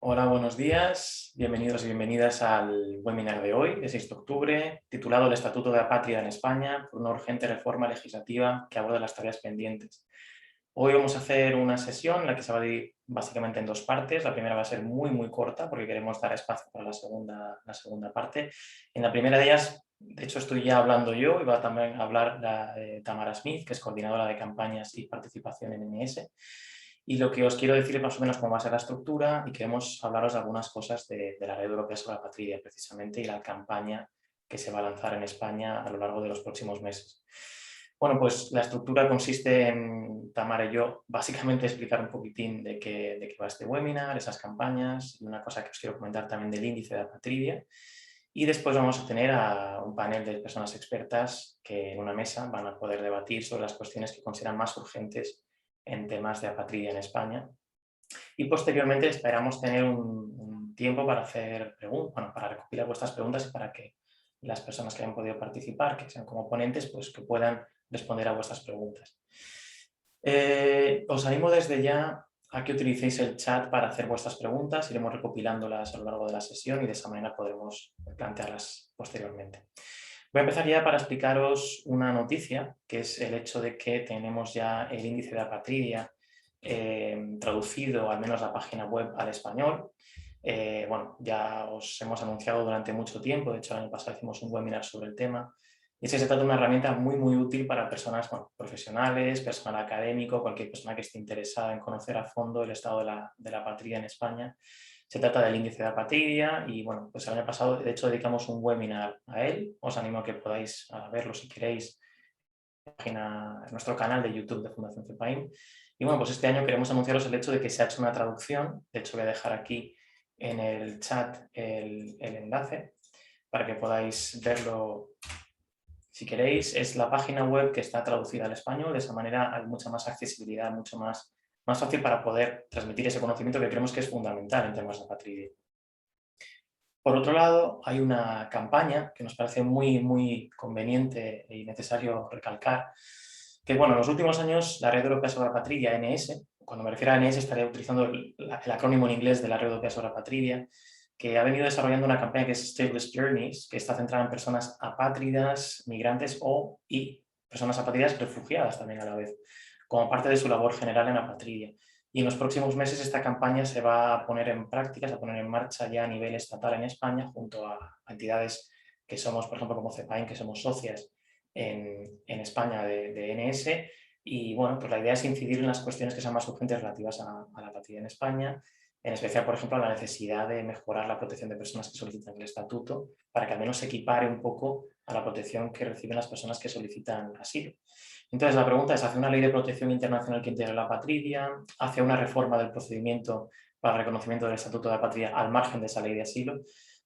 Hola, buenos días. Bienvenidos y bienvenidas al webinar de hoy, de 6 de octubre, titulado El Estatuto de Apátrida en España por una urgente reforma legislativa que aborda las tareas pendientes. Hoy vamos a hacer una sesión en la que se va a dividir básicamente en dos partes. La primera va a ser muy corta porque queremos dar espacio para la segunda parte. En la primera de ellas, de hecho estoy ya hablando yo y va también a hablar Tamara Smith, que es coordinadora de campañas y participación en NS. Y lo que os quiero decir es más o menos cómo va a ser la estructura y queremos hablaros de algunas cosas de la Red Europea sobre la Apatría precisamente y la campaña que se va a lanzar en España a lo largo de los próximos meses. Bueno, pues la estructura consiste en, Tamara y yo, básicamente explicar un poquitín de qué va este webinar, esas campañas, y una cosa que os quiero comentar también del índice de Apatridia. Y después vamos a tener a un panel de personas expertas que en una mesa van a poder debatir sobre las cuestiones que consideran más urgentes en temas de apatridia en España. Y posteriormente esperamos tener un tiempo para hacer preguntas, bueno, para recopilar vuestras preguntas y para que las personas que hayan podido participar, que sean como ponentes, pues que puedan responder a vuestras preguntas. Os animo desde ya a que utilicéis el chat para hacer vuestras preguntas, iremos recopilándolas a lo largo de la sesión y de esa manera podremos plantearlas posteriormente. Voy a empezar ya para explicaros una noticia, que es el hecho de que tenemos ya el índice de apatridia traducido, al menos la página web, al español. Bueno, ya os hemos anunciado durante mucho tiempo, de hecho el año pasado hicimos un webinar sobre el tema, y se trata de una herramienta muy útil para personas profesionales, personal académico, cualquier persona que esté interesada en conocer a fondo el estado de la apatría en España. Se trata del índice de apatridia y bueno, pues el año pasado de hecho dedicamos un webinar a él. Os animo a que podáis verlo si queréis en nuestro canal de YouTube de Fundación CEPAIN. Y bueno, pues este año queremos anunciaros el hecho de que se ha hecho una traducción. De hecho voy a dejar aquí en el chat el enlace para que podáis verlo si queréis. Es la página web que está traducida al español, de esa manera hay mucha más accesibilidad, mucho más fácil para poder transmitir ese conocimiento que creemos que es fundamental en temas de apatría. Por otro lado, hay una campaña que nos parece muy conveniente y necesario recalcar, que bueno, en los últimos años la Red Europea sobre la Apatría, NS, cuando me refiero a NS estaría utilizando el acrónimo en inglés de la Red Europea sobre la Apatría, que ha venido desarrollando una campaña que es Stateless Journeys, que está centrada en personas apátridas, migrantes y personas apátridas refugiadas también a la vez, como parte de su labor general en apatría. Y en los próximos meses esta campaña se va a poner en práctica, se va a poner en marcha ya a nivel estatal en España, junto a entidades que somos, por ejemplo, como CEPAIN, que somos socias en España de NS. Y bueno, pues la idea es incidir en las cuestiones que sean más urgentes relativas a la apatía en España, en especial, por ejemplo, la necesidad de mejorar la protección de personas que solicitan el estatuto, para que al menos se equipare un poco a la protección que reciben las personas que solicitan asilo. Entonces la pregunta es, ¿hacia una ley de protección internacional que integre la apatría? ¿Hacia una reforma del procedimiento para el reconocimiento del estatuto de apatría al margen de esa ley de asilo?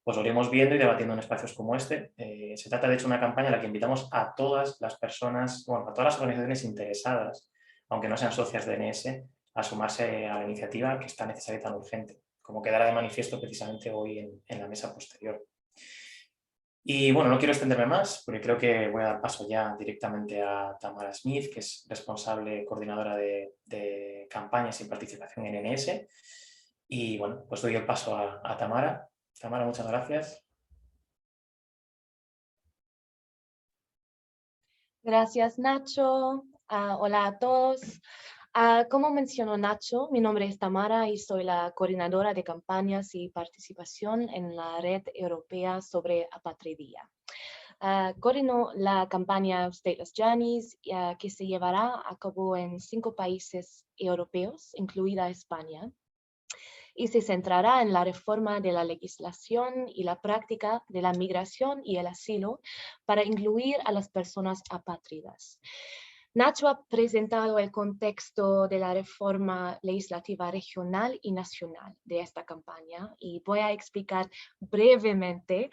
Pues lo iremos viendo y debatiendo en espacios como este. Se trata de hecho de una campaña en la que invitamos a todas las personas, bueno, a todas las organizaciones interesadas, aunque no sean socias de NS, a sumarse a la iniciativa que es tan necesaria y tan urgente, como quedará de manifiesto precisamente hoy en la mesa posterior. Y bueno, no quiero extenderme más porque creo que voy a dar paso ya directamente a Tamara Smith, que es responsable coordinadora de campañas y participación en NS. Y bueno, pues doy el paso a Tamara. Tamara, muchas gracias. Gracias, Nacho. Hola a todos. Como mencionó Nacho, mi nombre es Tamara y soy la coordinadora de campañas y participación en la Red Europea sobre Apatridía. Coordino la campaña Stateless Journeys, que se llevará a cabo en 5 países europeos, incluida España, y se centrará en la reforma de la legislación y la práctica de la migración y el asilo para incluir a las personas apátridas. Nacho ha presentado el contexto de la reforma legislativa regional y nacional de esta campaña y voy a explicar brevemente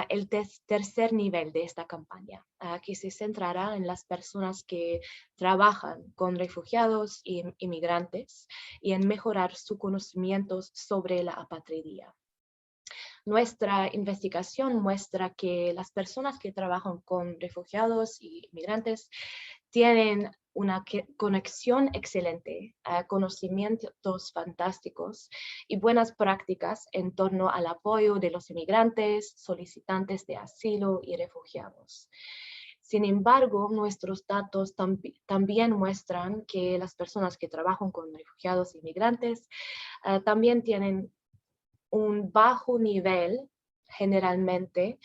el tercer nivel de esta campaña, que se centrará en las personas que trabajan con refugiados e inmigrantes y en mejorar sus conocimientos sobre la apatridía. Nuestra investigación muestra que las personas que trabajan con refugiados y migrantes tienen una conexión excelente, conocimientos fantásticos y buenas prácticas en torno al apoyo de los inmigrantes, solicitantes de asilo y refugiados. Sin embargo, nuestros datos también muestran que las personas que trabajan con refugiados e inmigrantes también tienen un bajo nivel, generalmente,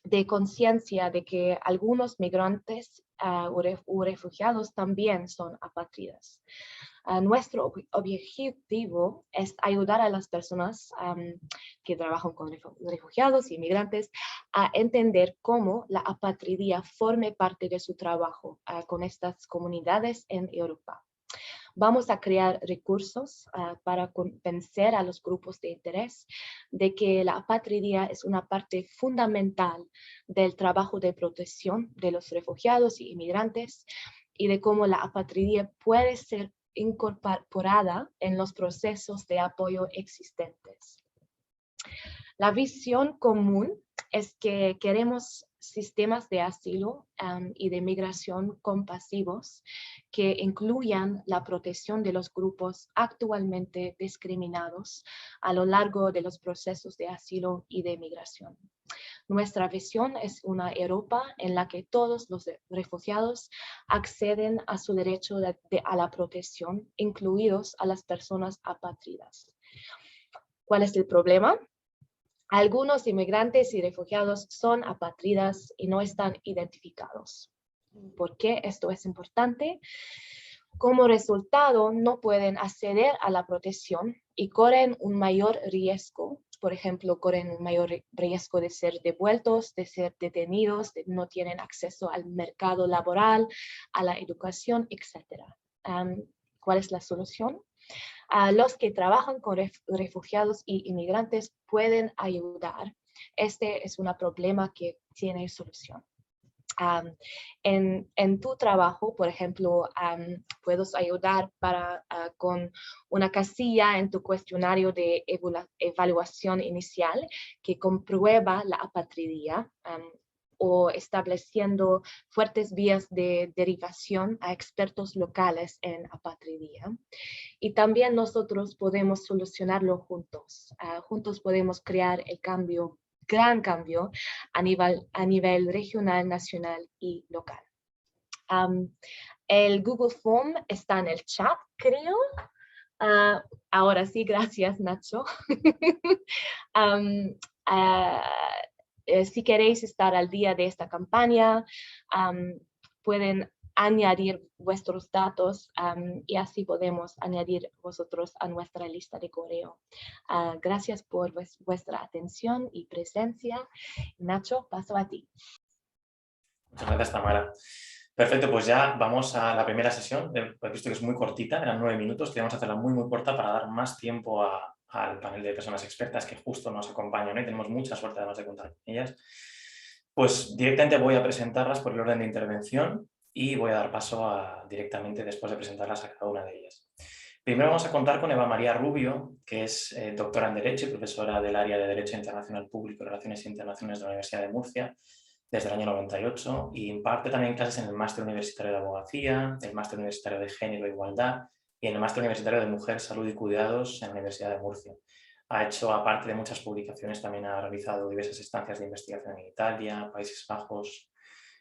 de conciencia de que algunos migrantes o refugiados también son apátridas. Nuestro objetivo es ayudar a las personas que trabajan con refugiados y inmigrantes a entender cómo la apatridía forme parte de su trabajo con estas comunidades en Europa. Vamos a crear recursos para convencer a los grupos de interés de que la apatridía es una parte fundamental del trabajo de protección de los refugiados y inmigrantes y de cómo la apatridía puede ser incorporada en los procesos de apoyo existentes. La visión común es que queremos sistemas de asilo y de migración compasivos que incluyan la protección de los grupos actualmente discriminados a lo largo de los procesos de asilo y de migración. Nuestra visión es una Europa en la que todos los refugiados acceden a su derecho a la protección, incluidos a las personas apátridas. ¿Cuál es el problema? Algunos inmigrantes y refugiados son apátridas y no están identificados. ¿Por qué esto es importante? Como resultado, no pueden acceder a la protección y corren un mayor riesgo. Por ejemplo, corren un mayor riesgo de ser devueltos, de ser detenidos, no tienen acceso al mercado laboral, a la educación, etc. ¿Cuál es la solución? Los que trabajan con refugiados y inmigrantes pueden ayudar. Este es un problema que tiene solución. En tu trabajo, por ejemplo, puedes ayudar con una casilla en tu cuestionario de evaluación inicial que comprueba la apatridía, o estableciendo fuertes vías de derivación a expertos locales en apatridía. Y también nosotros podemos solucionarlo juntos. Juntos podemos crear el cambio, gran cambio, a nivel regional, nacional y local. El Google Form está en el chat, creo. Ahora sí, gracias, Nacho. Si queréis estar al día de esta campaña, pueden añadir vuestros datos y así podemos añadir vosotros a nuestra lista de correo. Gracias por vuestra atención y presencia. Nacho, paso a ti. Muchas gracias, Tamara. Perfecto, pues ya vamos a la primera sesión. He visto que es muy cortita, eran 9 minutos, queremos hacerla muy, muy corta para dar más tiempo al panel de personas expertas que justo nos acompañan y tenemos mucha suerte además de contar con ellas. Pues directamente voy a presentarlas por el orden de intervención y voy a dar paso directamente después de presentarlas a cada una de ellas. Primero vamos a contar con Eva María Rubio, que es doctora en Derecho y profesora del área de Derecho Internacional Público y Relaciones Internacionales de la Universidad de Murcia desde el año 98 y imparte también clases en el Máster Universitario de Abogacía, el Máster Universitario de Género e Igualdad y en el Máster Universitario de Mujer, Salud y Cuidados en la Universidad de Murcia. Ha hecho, aparte de muchas publicaciones, también ha realizado diversas estancias de investigación en Italia, Países Bajos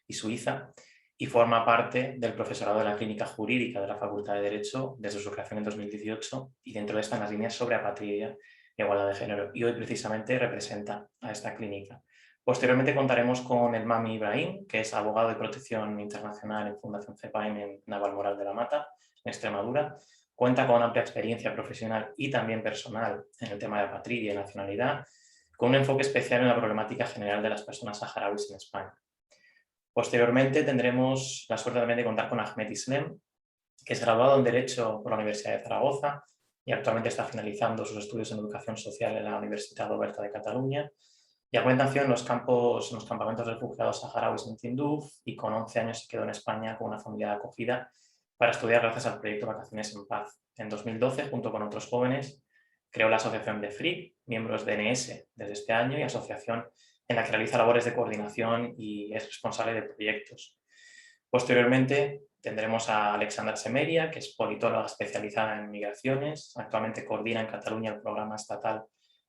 y Suiza, y forma parte del profesorado de la Clínica Jurídica de la Facultad de Derecho desde su creación en 2018 y dentro de esta en las líneas sobre apatría e igualdad de género. Y hoy precisamente representa a esta clínica. Posteriormente contaremos con el Mami Ibrahim, que es abogado de protección internacional en Fundación CEPAIN en Navalmoral de la Mata, en Extremadura. Cuenta con amplia experiencia profesional y también personal en el tema de apatría y nacionalidad, con un enfoque especial en la problemática general de las personas saharauis en España. Posteriormente tendremos la suerte también de contar con Ahmed Islem, que es graduado en Derecho por la Universidad de Zaragoza y actualmente está finalizando sus estudios en Educación Social en la Universitat Oberta de Cataluña. Y Ahmed nació en los campamentos de refugiados saharauis en Tinduf y con 11 años se quedó en España con una familia de acogida para estudiar gracias al proyecto Vacaciones en Paz. En 2012, junto con otros jóvenes, creó la asociación de FRIP, miembros de DNS desde este año y asociación en la que realiza labores de coordinación y es responsable de proyectos. Posteriormente tendremos a Alexandra Semeria, que es politóloga especializada en migraciones. Actualmente coordina en Cataluña el programa estatal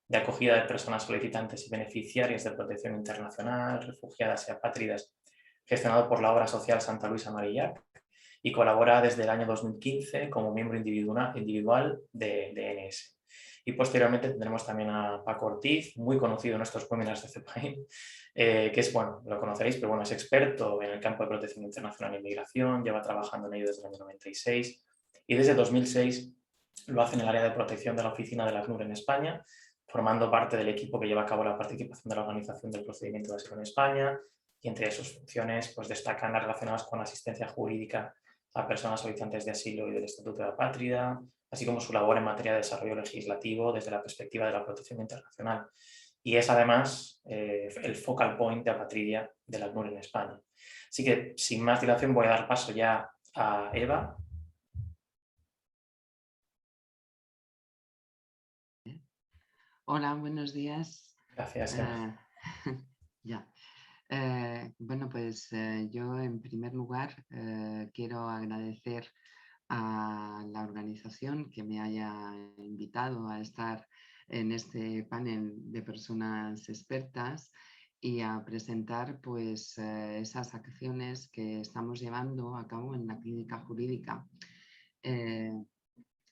de acogida de personas solicitantes y beneficiarias de protección internacional, refugiadas y apátridas, gestionado por la obra social Santa Luisa Marillac, y colabora desde el año 2015 como miembro individual de ENS. Y posteriormente tendremos también a Paco Ortiz, muy conocido en nuestros webinars de CEPAIN, que es, bueno, lo conoceréis, pero bueno, es experto en el campo de protección internacional e inmigración, lleva trabajando en ello desde el año 96 y desde 2006 lo hace en el área de protección de la oficina del ACNUR en España, formando parte del equipo que lleva a cabo la participación de la organización del procedimiento de asilo en España, y entre sus funciones pues, destacan las relacionadas con la asistencia jurídica a personas solicitantes de asilo y del Estatuto de Apátrida, así como su labor en materia de desarrollo legislativo desde la perspectiva de la protección internacional. Y es además el focal point de Apatridia del ACNUR en España. Así que, sin más dilación, voy a dar paso ya a Eva. Hola, buenos días. Gracias, Eva. Ya. Bueno, pues yo en primer lugar quiero agradecer a la organización que me haya invitado a estar en este panel de personas expertas y a presentar pues esas acciones que estamos llevando a cabo en la clínica jurídica eh,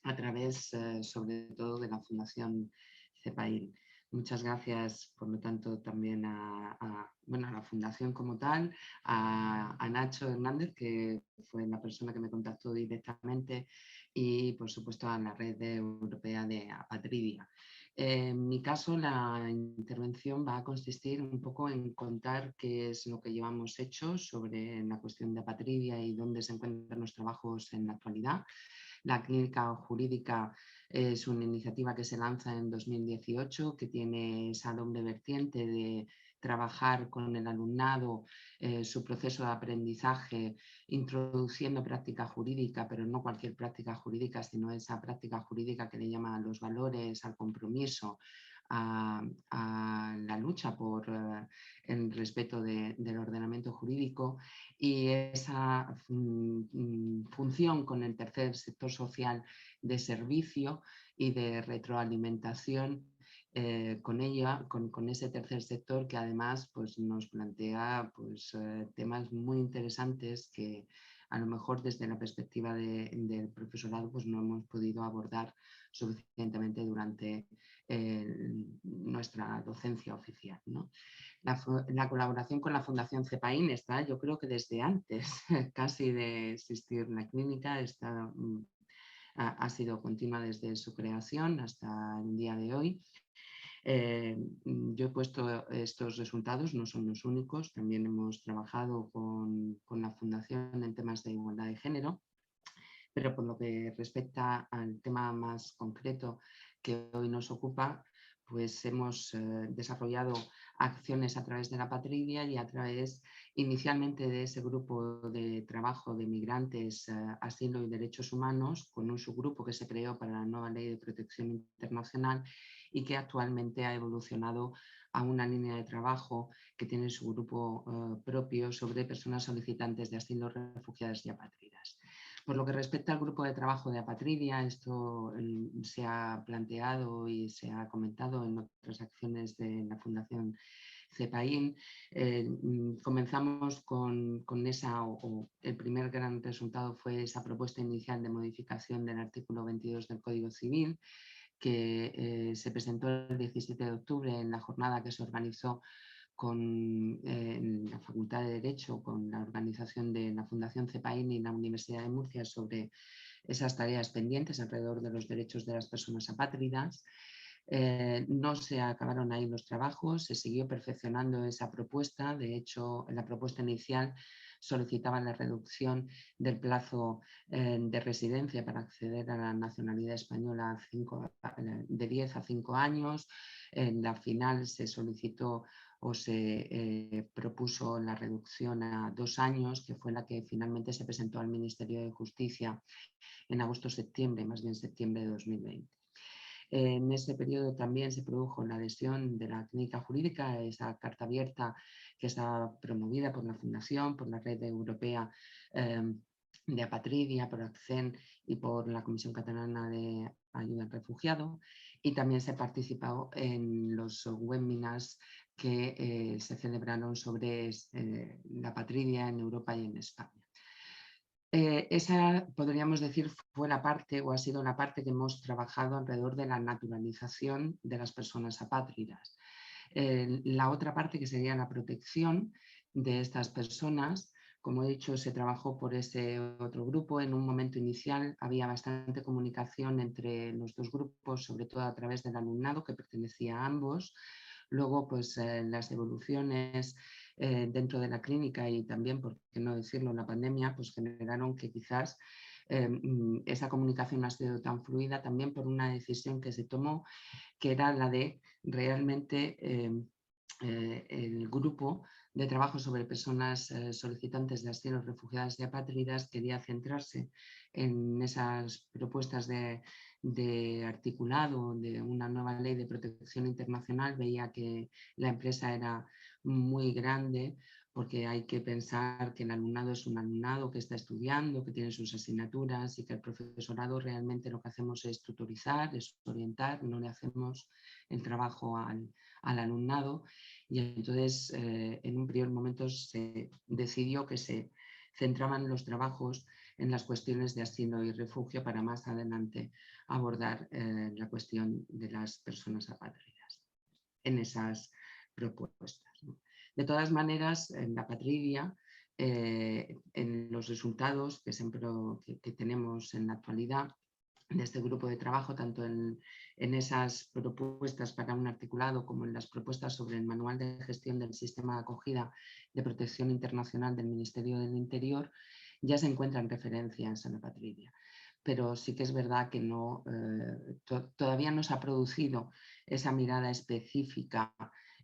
a través sobre todo de la Fundación CEPAIL. Muchas gracias, por lo tanto, también bueno, a la Fundación como tal, a Nacho Hernández, que fue la persona que me contactó directamente, y, por supuesto, a la Red Europea de Apatridia. En mi caso, la intervención va a consistir un poco en contar qué es lo que llevamos hecho sobre la cuestión de apatridia y dónde se encuentran los trabajos en la actualidad. La clínica jurídica es una iniciativa que se lanza en 2018, que tiene esa doble vertiente de trabajar con el alumnado su proceso de aprendizaje, introduciendo práctica jurídica, pero no cualquier práctica jurídica, sino esa práctica jurídica que le llama a los valores, al compromiso, a la lucha por el respeto del ordenamiento jurídico, y esa función con el tercer sector social de servicio y de retroalimentación con ella, con ese tercer sector que además pues, nos plantea pues, temas muy interesantes que a lo mejor desde la perspectiva del profesorado pues, no hemos podido abordar suficientemente durante nuestra docencia oficial, ¿no? La colaboración con la Fundación CEPAIN está, yo creo que desde antes casi de existir la clínica, ha sido continua desde su creación hasta el día de hoy. Yo he puesto estos resultados, no son los únicos, también hemos trabajado con la Fundación en temas de igualdad de género, pero por lo que respecta al tema más concreto que hoy nos ocupa, pues hemos desarrollado acciones a través de la Apatridia y a través inicialmente de ese grupo de trabajo de migrantes, asilo y derechos humanos, con un subgrupo que se creó para la nueva ley de protección internacional y que actualmente ha evolucionado a una línea de trabajo que tiene su grupo propio sobre personas solicitantes de asilo, refugiadas y apátridas. Por lo que respecta al grupo de trabajo de Apatridia, esto se ha planteado y se ha comentado en otras acciones de la Fundación CEPAIN. Comenzamos con esa, el primer gran resultado fue esa propuesta inicial de modificación del artículo 22 del Código Civil, que se presentó el 17 de octubre en la jornada que se organizó con la Facultad de Derecho, con la organización de la Fundación CEPAIN y la Universidad de Murcia sobre esas tareas pendientes alrededor de los derechos de las personas apátridas. No se acabaron ahí los trabajos, se siguió perfeccionando esa propuesta. De hecho, en la propuesta inicial solicitaban la reducción del plazo de residencia para acceder a la nacionalidad española de 10 a 5 años. En la final se solicitó o se propuso la reducción a 2 años, que fue la que finalmente se presentó al Ministerio de Justicia en agosto-septiembre, más bien septiembre de 2020. En ese periodo también se produjo la adhesión de la clínica jurídica, esa carta abierta que está promovida por la Fundación, por la Red Europea de Apatridia, por ACCEN y por la Comisión Catalana de Ayuda al Refugiado. Y también se ha participado en los webinars que se celebraron sobre la apatridia en Europa y en España. Esa, podríamos decir, fue la parte o ha sido la parte que hemos trabajado alrededor de la naturalización de las personas apátridas. La otra parte, que sería la protección de estas personas, como he dicho, se trabajó por ese otro grupo. En un momento inicial había bastante comunicación entre los dos grupos, sobre todo a través del alumnado que pertenecía a ambos. Luego, pues las evoluciones dentro de la clínica y también, por qué no decirlo, la pandemia, pues generaron que quizás esa comunicación no ha sido tan fluida, también por una decisión que se tomó, que era la de realmente el grupo de trabajo sobre personas solicitantes de asilo, refugiadas y apátridas quería centrarse en esas propuestas de articulado de una nueva ley de protección internacional. Veía que la empresa era muy grande, porque hay que pensar que el alumnado es un alumnado que está estudiando, que tiene sus asignaturas, y que el profesorado realmente lo que hacemos es tutorizar, es orientar, no le hacemos el trabajo al alumnado. Y entonces en un primer momento se decidió que se centraban los trabajos en las cuestiones de asilo y refugio, para más adelante abordar la cuestión de las personas apátridas en esas propuestas, ¿no? De todas maneras, en la apatridia, en los resultados que tenemos en la actualidad de este grupo de trabajo, tanto en esas propuestas para un articulado como en las propuestas sobre el manual de gestión del sistema de acogida de protección internacional del Ministerio del Interior, ya se encuentran referencias a la apatridia. Pero sí que es verdad que no, todavía no se ha producido esa mirada específica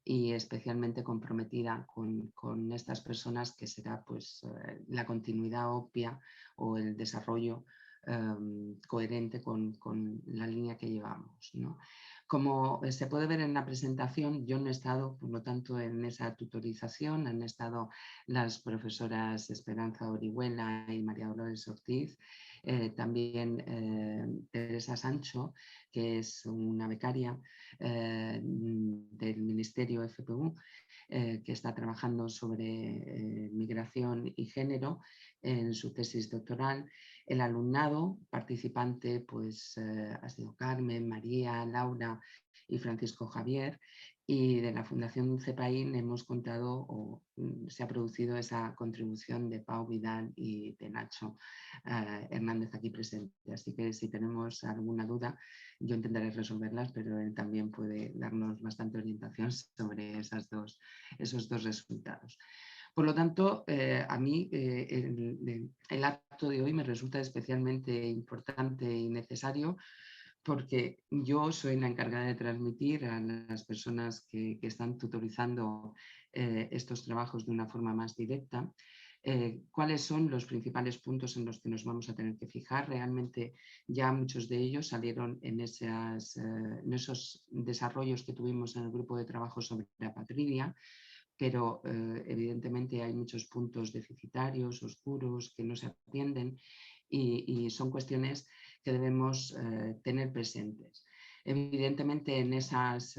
y especialmente comprometida con estas personas, que será pues la continuidad obvia o el desarrollo coherente con la línea que llevamos, ¿no? Como se puede ver en la presentación, yo no he estado, por lo tanto, en esa tutorización. Han estado las profesoras Esperanza Orihuela y María Dolores Ortiz, también Teresa Sancho, que es una becaria del Ministerio FPU, que está trabajando sobre migración y género en su tesis doctoral. El alumnado participante pues, ha sido Carmen, María, Laura y Francisco Javier, y de la Fundación CEPAIN hemos contado, o se ha producido esa contribución de Pau Vidal y de Nacho Hernández aquí presente. Así que si tenemos alguna duda, yo intentaré resolverlas, pero él también puede darnos bastante orientación sobre esos dos resultados. Por lo tanto, a mí el acto de hoy me resulta especialmente importante y necesario, porque yo soy la encargada de transmitir a las personas que están tutorizando estos trabajos de una forma más directa cuáles son los principales puntos en los que nos vamos a tener que fijar. Realmente ya muchos de ellos salieron en esos desarrollos que tuvimos en el grupo de trabajo sobre la apatridia, pero evidentemente hay muchos puntos deficitarios, oscuros, que no se atienden, y son cuestiones que debemos tener presentes. Evidentemente en esos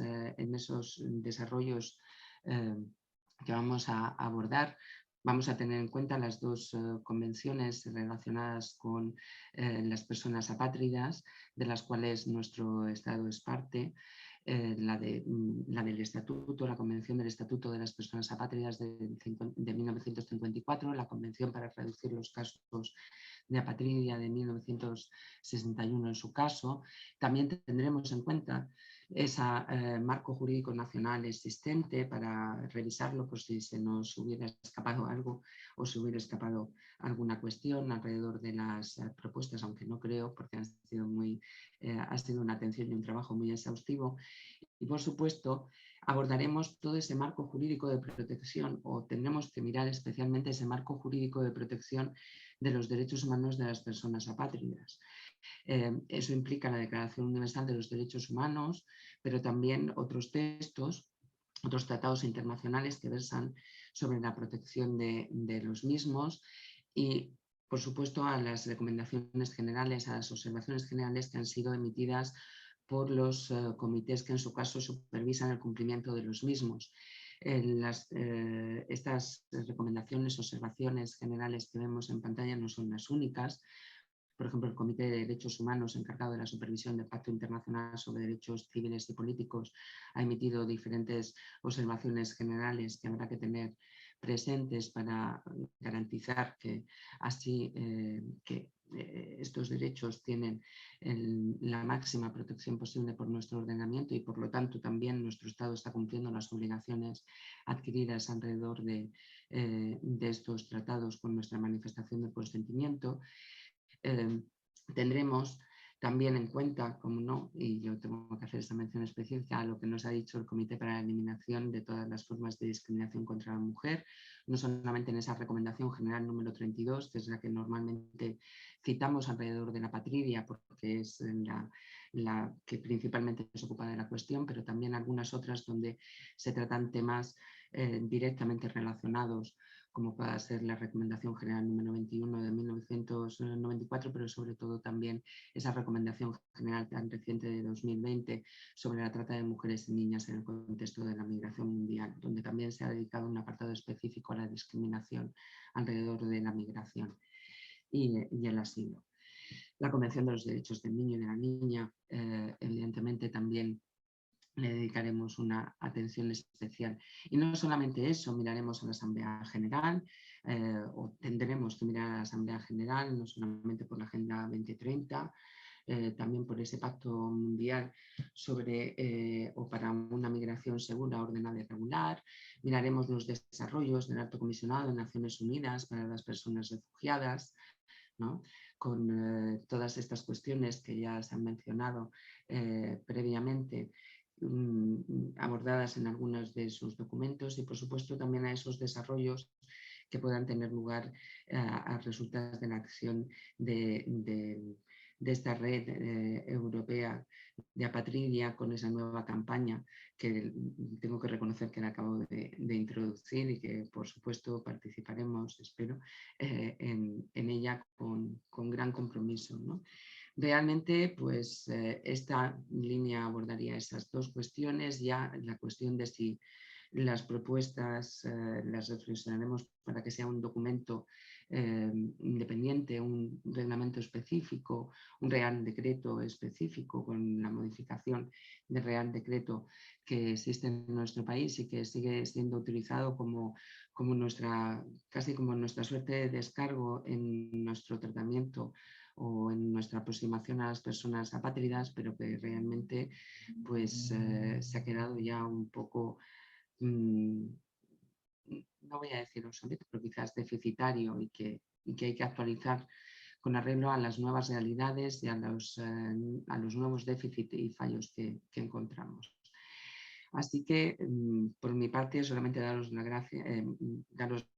desarrollos que vamos a abordar, vamos a tener en cuenta las dos convenciones relacionadas con las personas apátridas, de las cuales nuestro Estado es parte. La del Estatuto, la Convención del Estatuto de las Personas Apátridas de 1954, la Convención para reducir los casos de apatridia de 1961 en su caso. También tendremos en cuenta ese marco jurídico nacional existente para revisarlo por si se nos hubiera escapado algo o se hubiera escapado alguna cuestión alrededor de las propuestas, aunque no creo, porque ha sido una atención y un trabajo muy exhaustivo. Y por supuesto, abordaremos todo ese marco jurídico de protección, o tendremos que mirar especialmente ese marco jurídico de protección de los derechos humanos de las personas apátridas. Eso implica la Declaración Universal de los Derechos Humanos, pero también otros textos, otros tratados internacionales que versan sobre la protección de los mismos y, por supuesto, a las recomendaciones generales, a las observaciones generales que han sido emitidas por los comités que en su caso supervisan el cumplimiento de los mismos. Estas recomendaciones, observaciones generales que vemos en pantalla no son las únicas. Por ejemplo, el Comité de Derechos Humanos, encargado de la supervisión del Pacto Internacional sobre Derechos Civiles y Políticos, ha emitido diferentes observaciones generales que habrá que tener presentes para garantizar que así estos derechos tienen la máxima protección posible por nuestro ordenamiento y por lo tanto también nuestro Estado está cumpliendo las obligaciones adquiridas alrededor de estos tratados con nuestra manifestación de consentimiento. Tendremos también en cuenta, como no, y yo tengo que hacer esta mención específica a lo que nos ha dicho el Comité para la Eliminación de todas las formas de discriminación contra la mujer, no solamente en esa recomendación general número 32, que es la que normalmente citamos alrededor de la apatridia, porque es la que principalmente se ocupa de la cuestión, pero también algunas otras donde se tratan temas directamente relacionados, como pueda ser la Recomendación General número 21 de 1994, pero sobre todo también esa Recomendación General tan reciente de 2020 sobre la trata de mujeres y niñas en el contexto de la migración mundial, donde también se ha dedicado un apartado específico a la discriminación alrededor de la migración y el asilo. La Convención de los Derechos del Niño y de la Niña, evidentemente también le dedicaremos una atención especial. Y no solamente eso, miraremos a la Asamblea General, o tendremos que mirar a la Asamblea General, no solamente por la Agenda 2030, también por ese pacto mundial sobre o para una migración segura, ordenada y regular. Miraremos los desarrollos del Alto Comisionado de Naciones Unidas para las Personas Refugiadas, ¿no? Con todas estas cuestiones que ya se han mencionado previamente, abordadas en algunos de sus documentos y por supuesto también a esos desarrollos que puedan tener lugar a resultas de la acción de esta red europea de apatridia con esa nueva campaña que tengo que reconocer que la acabo de introducir y que por supuesto participaremos, espero, en ella con gran compromiso, ¿no? Realmente, pues esta línea abordaría esas dos cuestiones, ya la cuestión de si las propuestas las reflexionaremos para que sea un documento independiente, un reglamento específico, un real decreto específico con la modificación del real decreto que existe en nuestro país y que sigue siendo utilizado casi como nuestra suerte de descargo en nuestro tratamiento o en nuestra aproximación a las personas apátridas, pero que realmente pues, se ha quedado ya un poco, no voy a decir obsoleto, pero quizás deficitario y que hay que actualizar con arreglo a las nuevas realidades y a los nuevos déficits y fallos que encontramos. Así que, por mi parte, solamente daros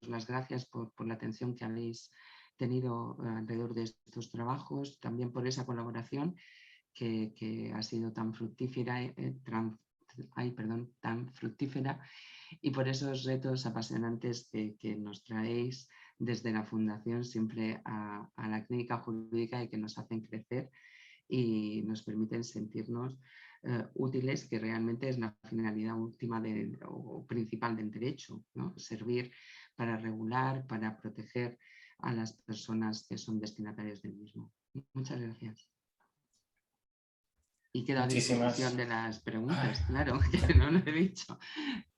las gracias por la atención que habéis tenido alrededor de estos trabajos, también por esa colaboración que ha sido tan fructífera, tan fructífera y por esos retos apasionantes que nos traéis desde la Fundación siempre a la clínica jurídica y que nos hacen crecer y nos permiten sentirnos útiles, que realmente es la finalidad última o principal del derecho, ¿no? Servir para regular, para proteger a las personas que son destinatarios del mismo. Muchas gracias. Y quedo a disposición de las preguntas, claro, que no lo he dicho.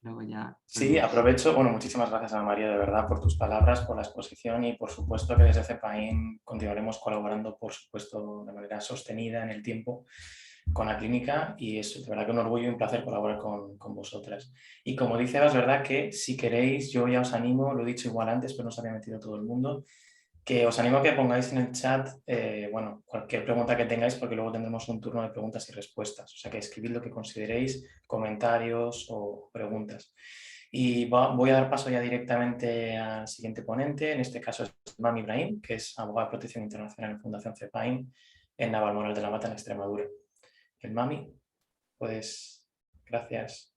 Luego ya... Sí, aprovecho, bueno, muchísimas gracias Ana María, de verdad, por tus palabras, por la exposición y por supuesto que desde CEPAIN continuaremos colaborando, por supuesto, de manera sostenida en el tiempo con la clínica y es de verdad que un orgullo y un placer colaborar con vosotras. Y como dice Eva, es verdad que si queréis, yo ya os animo, lo he dicho igual antes, pero no se había metido todo el mundo, que os animo a que pongáis en el chat, bueno, cualquier pregunta que tengáis, porque luego tendremos un turno de preguntas y respuestas. O sea, que escribid lo que consideréis, comentarios o preguntas. Y voy a dar paso ya directamente al siguiente ponente, en este caso es Mami Ibrahim, que es abogada de protección internacional en Fundación CEPAIN en Navalmoral de la Mata, en Extremadura. El Mami, pues, gracias.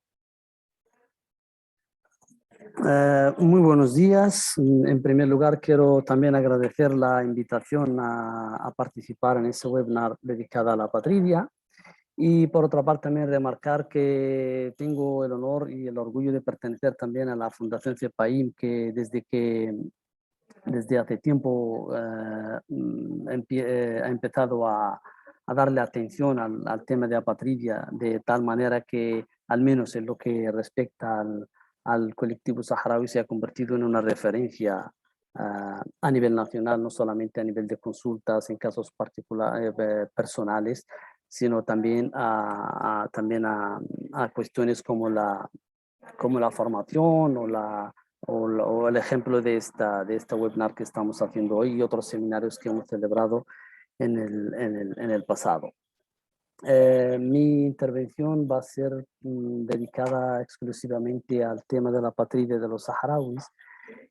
Muy buenos días. En primer lugar, quiero también agradecer la invitación a participar en este webinar dedicado a la apatridia. Y por otra parte, también remarcar que tengo el honor y el orgullo de pertenecer también a la Fundación CEPAIM, que desde hace tiempo ha empezado a darle atención al tema de apatridia, de tal manera que, al menos en lo que respecta al colectivo saharaui, se ha convertido en una referencia a nivel nacional, no solamente a nivel de consultas en casos particulares, personales, sino también también a cuestiones como la formación o el ejemplo de esta webinar que estamos haciendo hoy y otros seminarios que hemos celebrado en el pasado. Mi intervención va a ser dedicada exclusivamente al tema de la apatridia de los saharauis,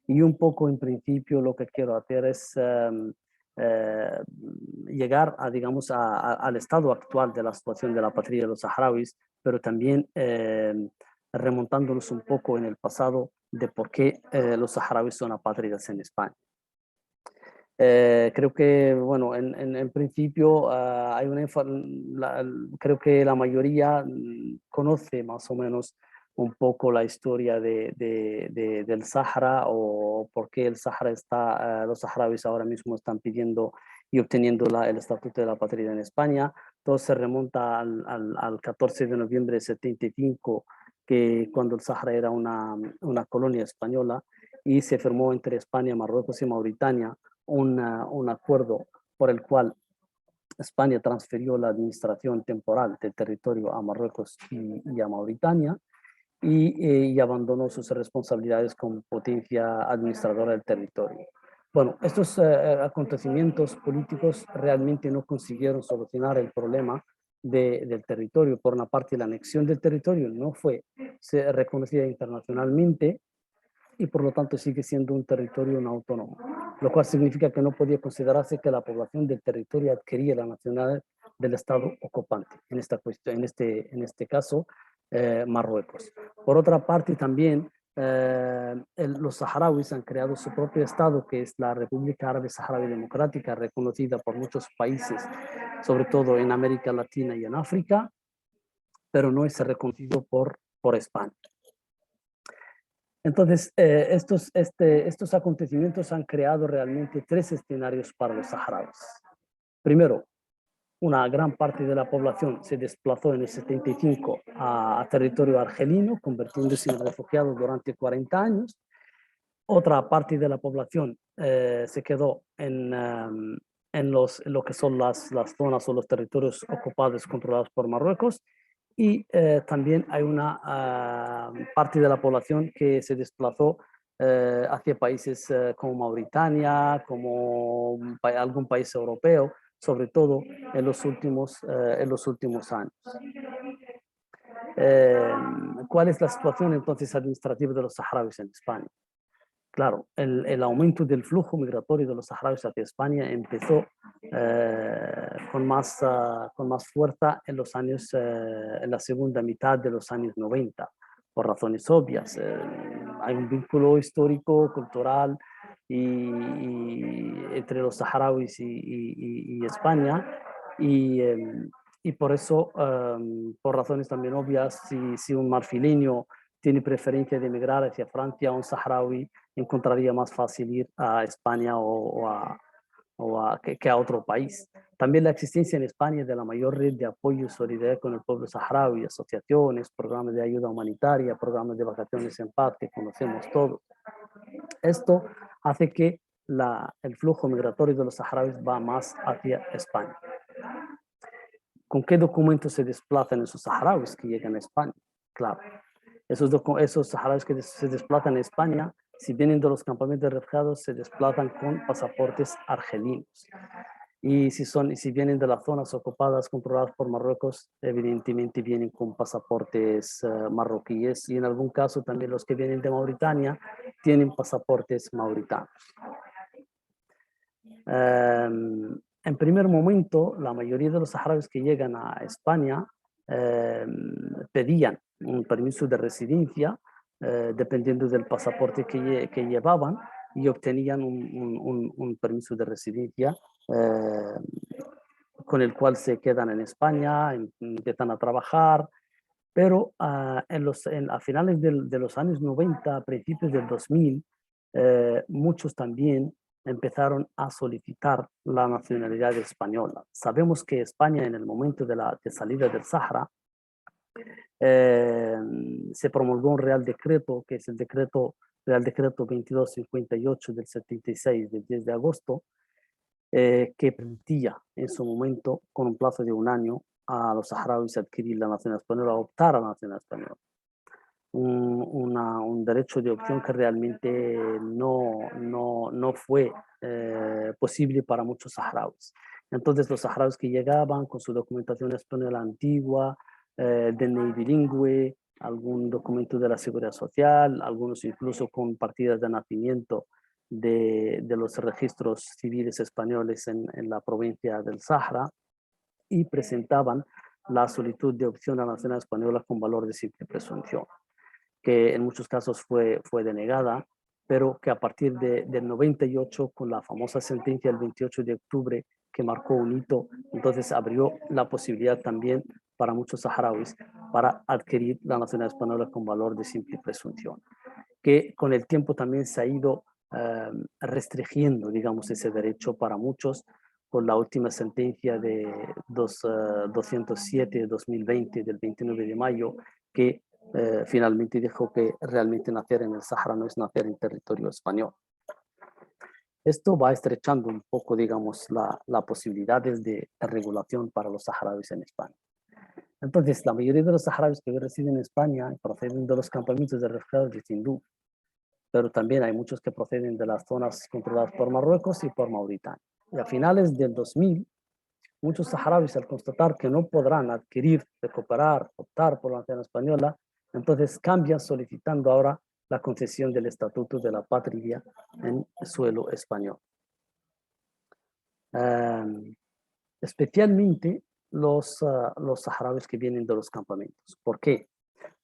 y un poco en principio lo que quiero hacer es llegar digamos, al estado actual de la situación de la apatridia de los saharauis, pero también remontándonos un poco en el pasado de por qué los saharauis son apátridas en España. Creo que, bueno, en principio hay creo que la mayoría conoce más o menos un poco la historia del Sahara, o por qué el Sahara los saharauis ahora mismo están pidiendo y obteniendo el estatuto de la patria en España. Todo se remonta al 14 de noviembre de 75, cuando el Sahara era una colonia española, y se firmó entre España, Marruecos y Mauritania un acuerdo por el cual España transfirió la administración temporal del territorio a Marruecos y a Mauritania, y abandonó sus responsabilidades como potencia administradora del territorio. Bueno, estos acontecimientos políticos realmente no consiguieron solucionar el problema del territorio. Por una parte, la anexión del territorio no fue reconocida internacionalmente, y por lo tanto sigue siendo un territorio no autónomo, lo cual significa que no podía considerarse que la población del territorio adquiría la nacionalidad del Estado ocupante, en esta cuestión, en este caso, Marruecos. Por otra parte, también los saharauis han creado su propio Estado, que es la República Árabe Saharaui Democrática, reconocida por muchos países, sobre todo en América Latina y en África, pero no es reconocido por España. Entonces, estos acontecimientos han creado realmente tres escenarios para los saharauis. Primero, una gran parte de la población se desplazó en el 75 a territorio argelino, convirtiéndose en refugiados durante 40 años. Otra parte de la población se quedó en lo que son las zonas o los territorios ocupados, controlados por Marruecos. Y también hay una parte de la población que se desplazó hacia países como Mauritania, como algún país europeo, sobre todo en los últimos años. ¿Cuál es la situación entonces administrativa de los saharauis en España? Claro, el aumento del flujo migratorio de los saharauis hacia España empezó con más fuerza en la segunda mitad de los años 90, por razones obvias. Hay un vínculo histórico, cultural entre los saharauis y España, y por eso, por razones también obvias, si un marfileño tiene preferencia de emigrar hacia Francia, un saharaui encontraría más fácil ir a España que a otro país. También la existencia en España de la mayor red de apoyo y solidaridad con el pueblo saharaui, asociaciones, programas de ayuda humanitaria, programas de vacaciones en paz que conocemos todos. Esto hace que el flujo migratorio de los saharauis va más hacia España. ¿Con qué documentos se desplazan esos saharauis que llegan a España? Claro, esos saharauis que se desplazan a España Si vienen de los campamentos de refugiados, se desplazan con pasaportes argelinos. Y si vienen de las zonas ocupadas, controladas por Marruecos, evidentemente vienen con pasaportes marroquíes, y en algún caso también los que vienen de Mauritania tienen pasaportes mauritanos. En primer momento, la mayoría de los saharauis que llegan a España pedían un permiso de residencia, dependiendo del pasaporte que llevaban, y obtenían un permiso de residencia con el cual se quedan en España, empiezan a trabajar, pero a finales de los años 90, a principios del 2000, muchos también empezaron a solicitar la nacionalidad española. Sabemos que España, en el momento de salida del Sahara, se promulgó un Real Decreto, que es el Real Decreto 2258 del 76, del 10 de agosto, que permitía en su momento, con un plazo de un año, a los saharauis adquirir la nacionalidad española, optar a la nacionalidad española. Un derecho de opción que realmente no fue posible para muchos saharauis. Entonces los saharauis que llegaban con su documentación española antigua, DNI bilingüe, algún documento de la Seguridad Social, algunos incluso con partidas de nacimiento de los registros civiles españoles en la provincia del Sahara, y presentaban la solicitud de opción a la nacionalidad española con valor de simple presunción, que en muchos casos fue denegada, pero que a partir del 98, con la famosa sentencia del 28 de octubre, que marcó un hito, entonces abrió la posibilidad también para muchos saharauis para adquirir la nacionalidad española con valor de simple presunción, que con el tiempo también se ha ido restringiendo, digamos, ese derecho para muchos, con la última sentencia de 207 de 2020, del 29 de mayo, que finalmente dijo que realmente nacer en el Sahara no es nacer en territorio español. Esto va estrechando un poco, digamos, las posibilidades de regulación para los saharauis en España. Entonces, la mayoría de los saharauis que residen en España proceden de los campamentos de refugiados de Tinduf, pero también hay muchos que proceden de las zonas controladas por Marruecos y por Mauritania. Y a finales del 2000, muchos saharauis, al constatar que no podrán adquirir, recuperar, optar por la nacionalidad española, entonces cambian solicitando ahora la concesión del Estatuto de la Patria en suelo español. Especialmente los saharauis que vienen de los campamentos. ¿Por qué?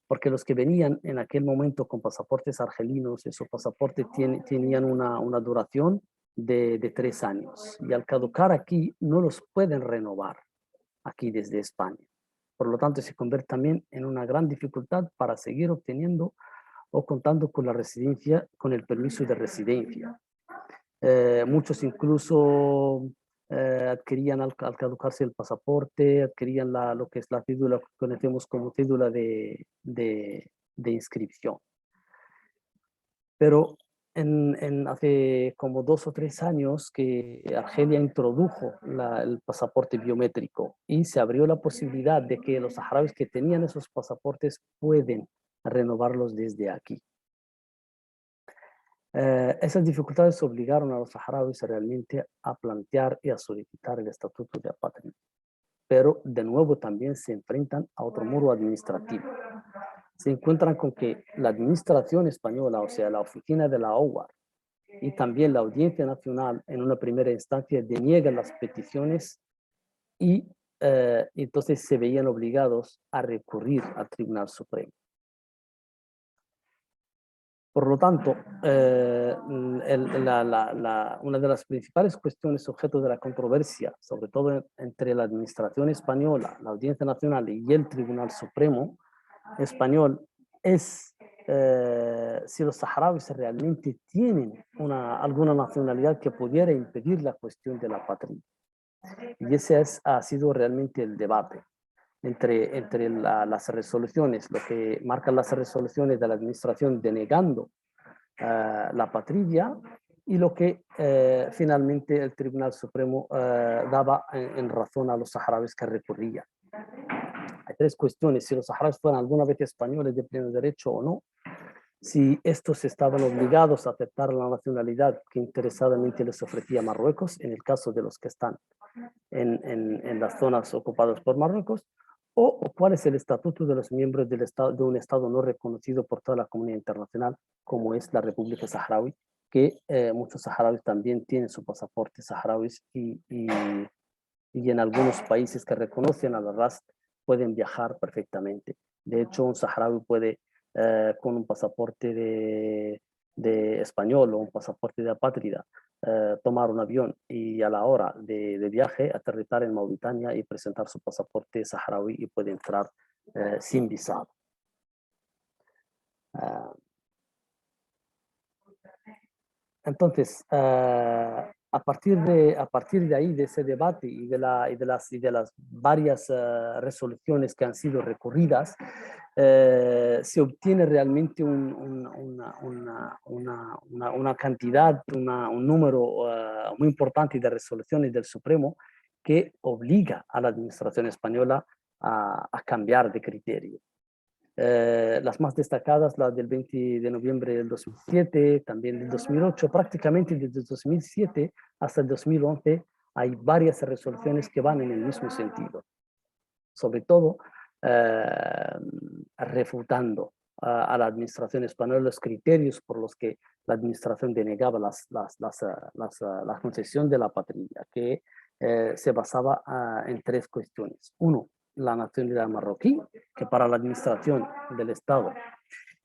Porque los que venían en aquel momento con pasaportes argelinos, esos pasaportes tenían una duración de 3 años, y al caducar aquí no los pueden renovar aquí desde España. Por lo tanto, se convierte también en una gran dificultad para seguir obteniendo o contando con la residencia, con el permiso de residencia. Muchos incluso adquirían al caducarse el pasaporte, adquirían lo que es la cédula, que conocemos como cédula de inscripción. Pero hace como 2 o 3 años que Argelia introdujo el pasaporte biométrico, y se abrió la posibilidad de que los saharauis que tenían esos pasaportes pueden renovarlos desde aquí. Esas dificultades obligaron a los saharauis realmente a plantear y a solicitar el Estatuto de Apátrida. Pero de nuevo también se enfrentan a otro muro administrativo. Se encuentran con que la administración española, o sea, la oficina de la OWAR y también la Audiencia Nacional, en una primera instancia deniegan las peticiones, y entonces se veían obligados a recurrir al Tribunal Supremo. Por lo tanto, una de las principales cuestiones objeto de la controversia, sobre todo entre la administración española, la Audiencia Nacional y el Tribunal Supremo español, es si los saharauis realmente tienen alguna nacionalidad que pudiera impedir la cuestión de la patria. Y ese ha sido realmente el debate entre las resoluciones, lo que marcan las resoluciones de la administración denegando la patria, y lo que finalmente el Tribunal Supremo daba en razón a los saharauis que recurrían. Hay 3 cuestiones: si los saharauis fueran alguna vez españoles de pleno derecho o no, si estos estaban obligados a aceptar la nacionalidad que interesadamente les ofrecía Marruecos, en el caso de los que están en las zonas ocupadas por Marruecos, o cuál es el estatuto de los miembros del estado, de un Estado no reconocido por toda la comunidad internacional, como es la República Saharaui, que muchos saharauis también tienen su pasaporte saharauis y en algunos países que reconocen a la RAS pueden viajar perfectamente. De hecho, un saharaui puede, con un pasaporte de español o un pasaporte de apátrida, tomar un avión y a la hora de viaje aterrizar en Mauritania y presentar su pasaporte saharaui y puede entrar sin visado. Entonces, a partir de ahí, de ese debate y de las varias resoluciones que han sido recurridas, se obtiene realmente una cantidad, un número muy importante de resoluciones del Supremo que obliga a la administración española a cambiar de criterio. Las más destacadas, la del 20 de noviembre del 2007, también del 2008, prácticamente desde el 2007 hasta el 2011 hay varias resoluciones que van en el mismo sentido, sobre todo refutando a la administración española los criterios por los que la administración denegaba la concesión de la patria, que se basaba en tres cuestiones. Uno, la nacionalidad marroquí, que para la administración del Estado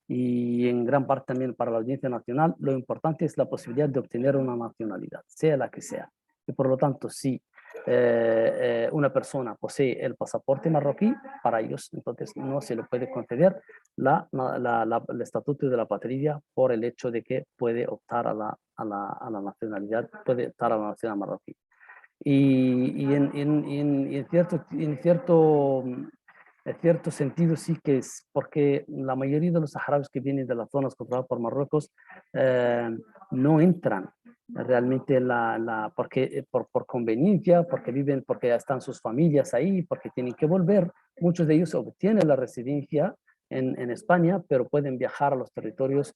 y en gran parte también para la Audiencia Nacional, lo importante es la posibilidad de obtener una nacionalidad, sea la que sea. Y por lo tanto, si una persona posee el pasaporte marroquí, para ellos entonces no se le puede conceder el estatuto de la patria por el hecho de que puede optar a la nacionalidad, puede optar a la nacionalidad marroquí. Y en cierto sentido sí que es, porque la mayoría de los saharauis que vienen de las zonas controladas por Marruecos no entran realmente porque, por conveniencia, porque viven, porque ya están sus familias ahí, porque tienen que volver. Muchos de ellos obtienen la residencia en España, pero pueden viajar a los territorios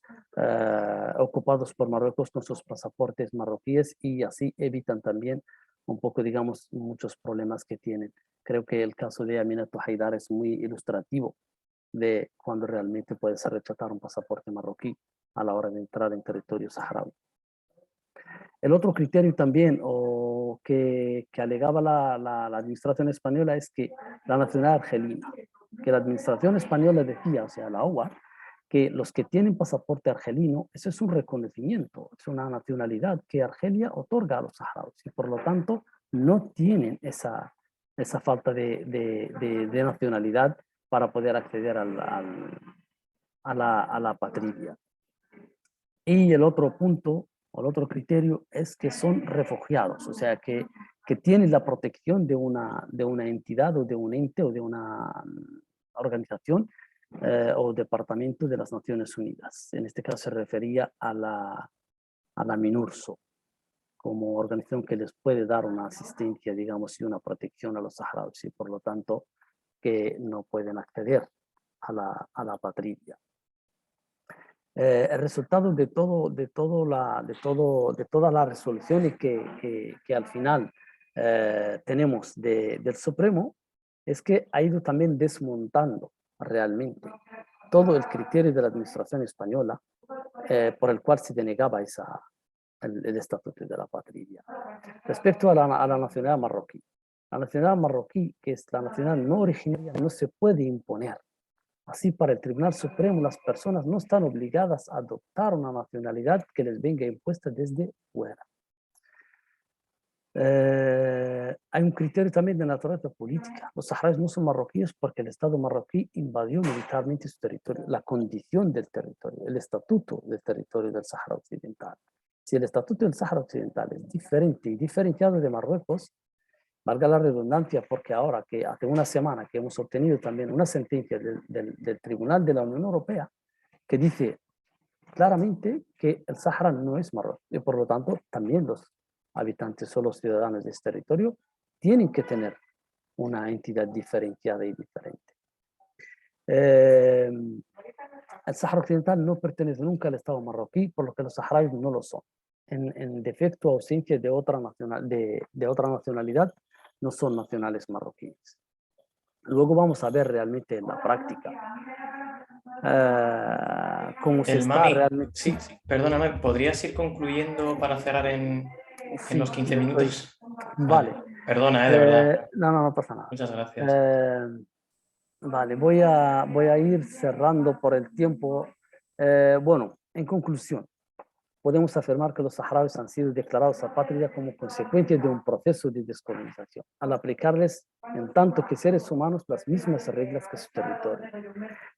ocupados por Marruecos con sus pasaportes marroquíes y así evitan también un poco, digamos, muchos problemas que tienen. Creo que el caso de Aminatou Haidar es muy ilustrativo de cuando realmente puede ser rechazar un pasaporte marroquí a la hora de entrar en territorio saharaui. El otro criterio también que alegaba la administración española es que la nacionalidad argelina, que la administración española decía, o sea, la OA, que los que tienen pasaporte argelino, eso es un reconocimiento, es una nacionalidad que Argelia otorga a los saharauis y por lo tanto no tienen esa falta de nacionalidad para poder acceder a la patria. Y el otro punto, o el otro criterio, es que son refugiados, o sea, que tienen la protección de una entidad o de un ente o de una organización o departamento de las Naciones Unidas. En este caso se refería a la MINURSO, como organización que les puede dar una asistencia, digamos, y una protección a los saharauis y por lo tanto que no pueden acceder a la patria. El resultado de todas las resoluciones que al final tenemos del Supremo es que ha ido también desmontando realmente todo el criterio de la administración española por el cual se denegaba el estatuto de la patria. Respecto a la nacionalidad marroquí, la nacionalidad marroquí, que es la nacionalidad no originaria, no se puede imponer. Así, para el Tribunal Supremo, las personas no están obligadas a adoptar una nacionalidad que les venga impuesta desde fuera. Hay un criterio también de naturaleza política. Los saharauis no son marroquíes porque el Estado marroquí invadió militarmente su territorio, la condición del territorio, el estatuto del territorio del Sáhara Occidental. Si el estatuto del Sáhara Occidental es diferente y diferenciado de Marruecos, valga la redundancia, porque ahora que hace una semana que hemos obtenido también una sentencia del Tribunal de la Unión Europea que dice claramente que el Sáhara no es Marruecos y por lo tanto también los habitantes o los ciudadanos de este territorio tienen que tener una entidad diferenciada y diferente. el Sáhara Occidental no pertenece nunca al Estado marroquí, por lo que los saharauis no lo son. En defecto o ausencia de otra nacionalidad, no son nacionales marroquíes. Luego vamos a ver realmente en la práctica cómo se está Mami, realmente. sí, perdóname, ¿podrías ir concluyendo para cerrar en los 15 minutos? Vale. Perdona, de verdad. No pasa nada. Muchas gracias. Vale, voy a ir cerrando por el tiempo. Bueno, en conclusión, podemos afirmar que los saharauis han sido declarados apátridas como consecuencia de un proceso de descolonización, al aplicarles, en tanto que seres humanos, las mismas reglas que su territorio.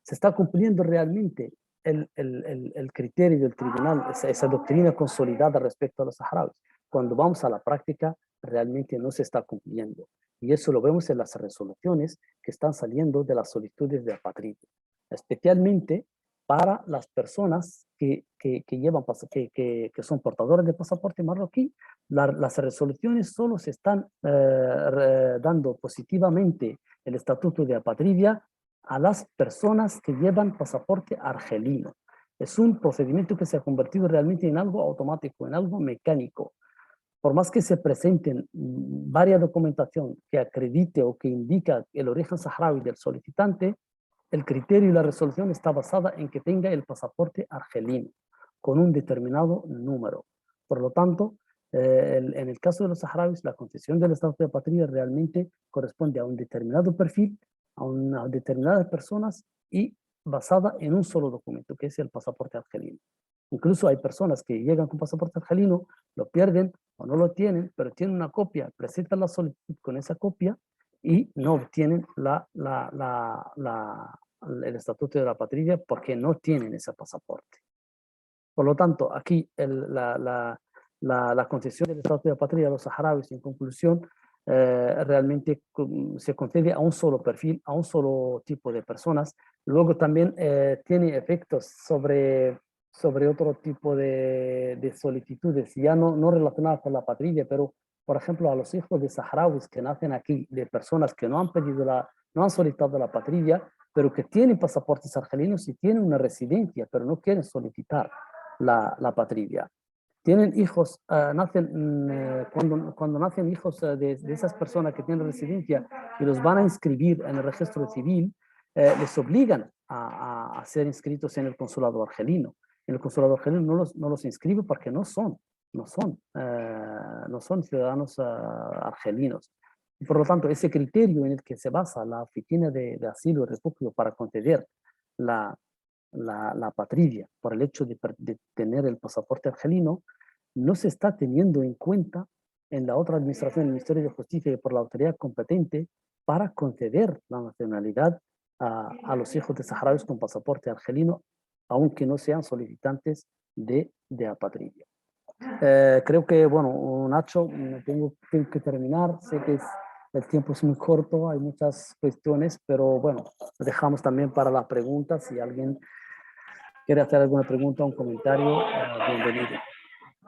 ¿Se está cumpliendo realmente el criterio del tribunal, esa doctrina consolidada respecto a los saharauis? Cuando vamos a la práctica, realmente no se está cumpliendo. Y eso lo vemos en las resoluciones que están saliendo de las solicitudes de apatridia, especialmente para las personas que son portadores de pasaporte marroquí. Las resoluciones solo se están dando positivamente el estatuto de apatridia a las personas que llevan pasaporte argelino. Es un procedimiento que se ha convertido realmente en algo automático, en algo mecánico. Por más que se presenten varias documentación que acredite o que indica el origen saharaui del solicitante, el criterio y la resolución está basada en que tenga el pasaporte argelino con un determinado número. Por lo tanto, en el caso de los saharauis, la concesión del estatuto de apatrida realmente corresponde a un determinado perfil, a unas determinadas personas y basada en un solo documento, que es el pasaporte argelino. Incluso hay personas que llegan con pasaporte argelino, lo pierden o no lo tienen, pero tienen una copia, presentan la solicitud con esa copia y no obtienen el estatuto de la apatridia porque no tienen ese pasaporte. Por lo tanto, aquí la concesión del estatuto de apatridia a los saharauis, en conclusión, realmente se concede a un solo perfil, a un solo tipo de personas. Luego también tiene efectos sobre otro tipo de solicitudes, ya no relacionadas con la apatridia, pero por ejemplo, a los hijos de saharauis que nacen aquí, de personas que no han solicitado la apatridia, pero que tienen pasaportes argelinos y tienen una residencia, pero no quieren solicitar la apatridia. Tienen hijos, cuando nacen hijos de esas personas que tienen residencia y los van a inscribir en el registro civil, les obligan a ser inscritos en el consulado argelino. En el consulado argelino no los inscribe porque no son ciudadanos argelinos. Y por lo tanto, ese criterio en el que se basa la Oficina de Asilo y Refugio para conceder la apatridia por el hecho de tener el pasaporte argelino, no se está teniendo en cuenta en la otra administración, el Ministerio de Justicia y por la autoridad competente para conceder la nacionalidad a los hijos de saharauis con pasaporte argelino, aunque no sean solicitantes de apatridia. Creo que, bueno, Nacho, tengo que terminar. Sé que el tiempo es muy corto, hay muchas cuestiones, pero bueno, lo dejamos también para las preguntas. Si alguien quiere hacer alguna pregunta o un comentario, bienvenido.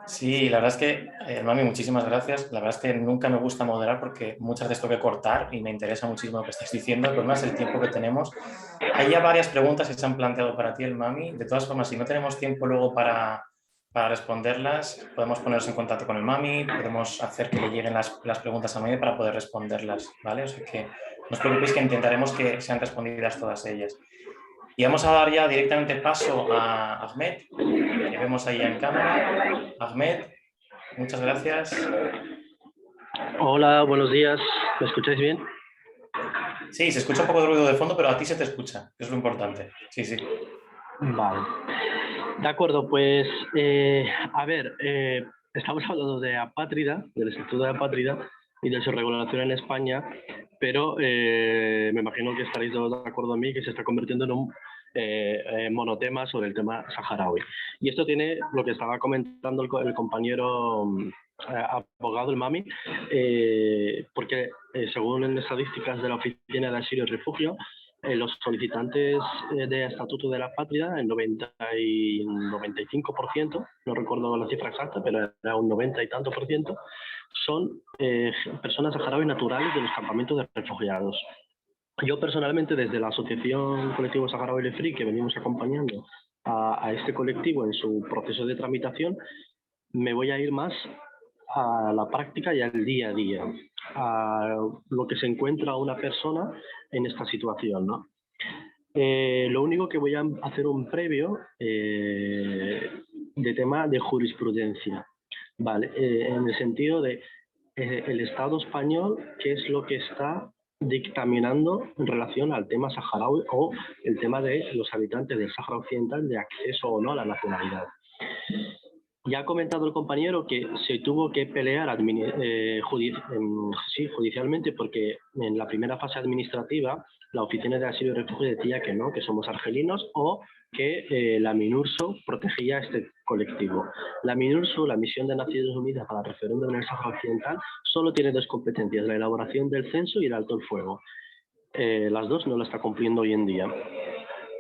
Sí, la verdad es que, Mami, muchísimas gracias. La verdad es que nunca me gusta moderar porque muchas veces tengo que cortar y me interesa muchísimo lo que estáis diciendo, pero no es el tiempo que tenemos. Hay ya varias preguntas que se han planteado para ti, el Mami. De todas formas, si no tenemos tiempo luego para responderlas, podemos ponernos en contacto con el Mami, podemos hacer que le lleguen las preguntas a Mami para poder responderlas, ¿vale? O sea que no os preocupéis que intentaremos que sean respondidas todas ellas. Y vamos a dar ya directamente paso a Ahmed, que vemos ahí en cámara. Ahmed, muchas gracias. Hola, buenos días. ¿Me escucháis bien? Sí, se escucha un poco de ruido de fondo, pero a ti se te escucha, que es lo importante. Sí, sí. Vale. De acuerdo, pues, a ver, estamos hablando de apátrida, del Estatuto de Apátrida y de su regulación en España, pero me imagino que estaréis todos de acuerdo en mí que se está convirtiendo en un monotema sobre el tema saharaui. Y esto tiene lo que estaba comentando el compañero abogado, el Mami, porque según en estadísticas de la Oficina de Asilo y Refugio, los solicitantes de Estatuto de la Patria, el 95%, no recuerdo la cifra exacta, pero era un 90 y tanto por ciento, son personas saharauis naturales de los campamentos de refugiados. Yo personalmente, desde la Asociación Colectivo Saharaui Le Free, que venimos acompañando a este colectivo en su proceso de tramitación, me voy a ir más a la práctica y al día a día, a lo que se encuentra una persona en esta situación, ¿no? Lo único que voy a hacer un previo de tema de jurisprudencia, ¿vale? En el sentido de el Estado español, qué es lo que está dictaminando en relación al tema saharaui o el tema de los habitantes del Sáhara Occidental de acceso o no a la nacionalidad. Ya ha comentado el compañero que se tuvo que pelear judicialmente porque en la primera fase administrativa la Oficina de Asilo y Refugio decía que no, que somos argelinos, o que la MINURSO protegía a este colectivo. La MINURSO, la Misión de Naciones Unidas para el Referéndum en el Sáhara Occidental, solo tiene dos competencias, la elaboración del censo y el alto el fuego. Las dos no la está cumpliendo hoy en día.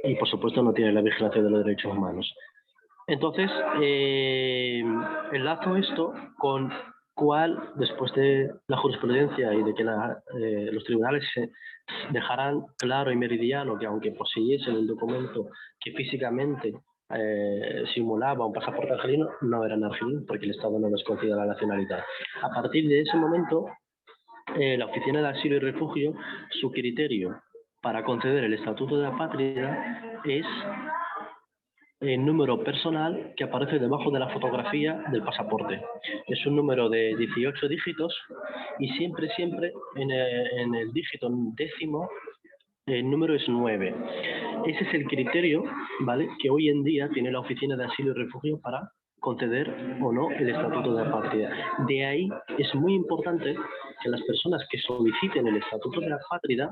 Y por supuesto no tiene la vigilancia de los derechos humanos. Entonces, enlazo esto con cuál, después de la jurisprudencia y de que los tribunales se dejaran claro y meridiano que aunque poseyesen el documento que físicamente simulaba un pasaporte argelino, no eran argelinos porque el Estado no les concedía la nacionalidad. A partir de ese momento, la Oficina de Asilo y Refugio, su criterio para conceder el estatuto de apátrida es el número personal que aparece debajo de la fotografía del pasaporte. Es un número de 18 dígitos y siempre en el dígito décimo el número es 9. Ese es el criterio, ¿vale?, que hoy en día tiene la Oficina de Asilo y Refugio para conceder o no el estatuto de apátrida. De ahí es muy importante que las personas que soliciten el estatuto de apátrida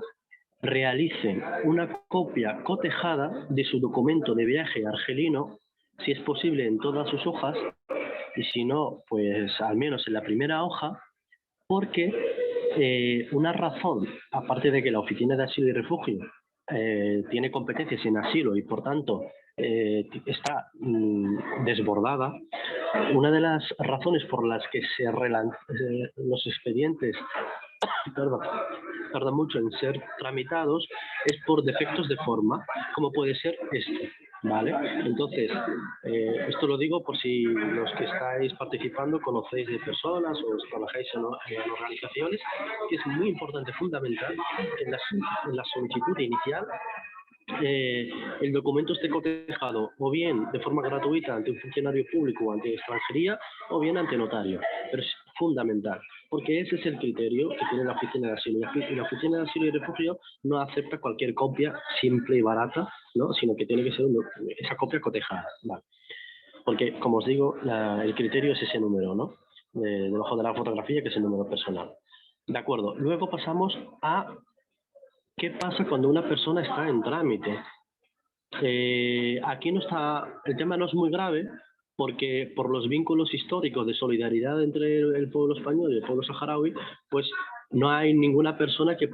realicen una copia cotejada de su documento de viaje argelino, si es posible en todas sus hojas, y si no, pues al menos en la primera hoja, porque una razón, aparte de que la Oficina de Asilo y Refugio tiene competencias en asilo y por tanto está desbordada, una de las razones por las que los expedientes tarda mucho en ser tramitados es por defectos de forma, como puede ser este, ¿vale? Entonces, esto lo digo por si los que estáis participando conocéis de personas o trabajáis en organizaciones, que es muy importante, fundamental, en la solicitud inicial el documento esté cotejado o bien de forma gratuita ante un funcionario público o ante extranjería o bien ante notario. Pero es fundamental, porque ese es el criterio que tiene la Oficina de Asilo. Y la Oficina de Asilo y Refugio no acepta cualquier copia simple y barata, ¿no?, sino que tiene que ser esa copia cotejada, ¿vale? Porque, como os digo, el criterio es ese número, ¿no?, debajo de la fotografía, que es el número personal. De acuerdo. Luego pasamos a ¿qué pasa cuando una persona está en trámite? Aquí el tema no es muy grave porque por los vínculos históricos de solidaridad entre el pueblo español y el pueblo saharaui, pues no hay ninguna persona que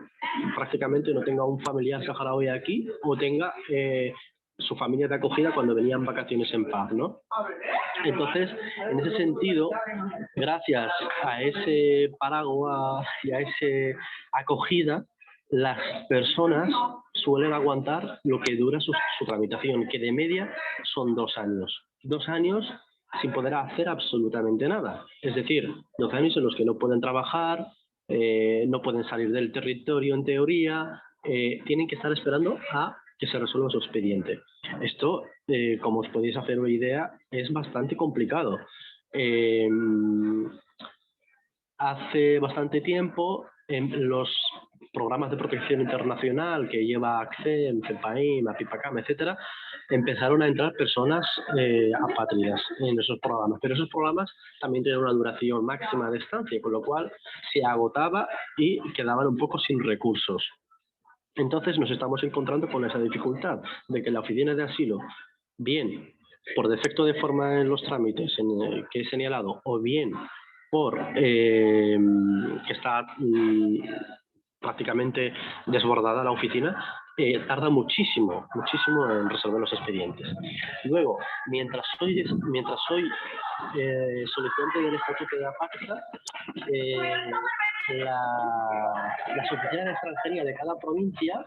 prácticamente no tenga un familiar saharaui aquí o tenga su familia de acogida cuando venían vacaciones en paz, ¿no? Entonces, en ese sentido, gracias a ese paraguas y a esa acogida, las personas suelen aguantar lo que dura su tramitación, que de media son 2 años. 2 años sin poder hacer absolutamente nada. Es decir, 2 años en los que no pueden trabajar, no pueden salir del territorio en teoría, tienen que estar esperando a que se resuelva su expediente. Esto, como os podéis hacer una idea, es bastante complicado. Hace bastante tiempo, en los programas de protección internacional que lleva ACCEM, CEPAIM, APIPACAM, etcétera, empezaron a entrar personas apátridas en esos programas. Pero esos programas también tienen una duración máxima de estancia, con lo cual se agotaba y quedaban un poco sin recursos. Entonces nos estamos encontrando con esa dificultad de que la Oficina de Asilo, bien por defecto de forma en los trámites que he señalado, o bien por que está prácticamente desbordada la oficina, tarda muchísimo en resolver los expedientes. Luego, mientras soy solicitante del estatuto de apátrida, las oficinas de extranjería de cada provincia,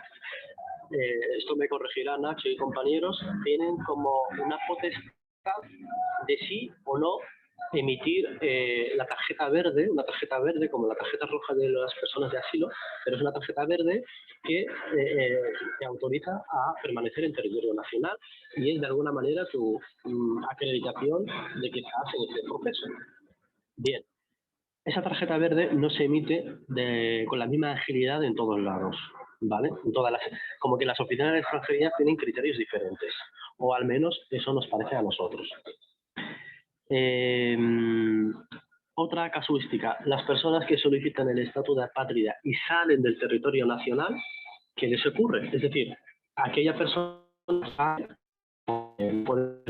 esto me corregirá Nacho y compañeros, tienen como una potestad de sí o no emitir la tarjeta verde, una tarjeta verde como la tarjeta roja de las personas de asilo, pero es una tarjeta verde que te autoriza a permanecer en territorio nacional y es de alguna manera tu acreditación de que estás en este proceso. Bien, esa tarjeta verde no se emite con la misma agilidad en todos lados, ¿vale? Como que las oficinas de extranjería tienen criterios diferentes, o al menos eso nos parece a nosotros. Otra casuística, las personas que solicitan el estatus de apátrida y salen del territorio nacional, ¿qué les ocurre? Es decir, aquella persona puede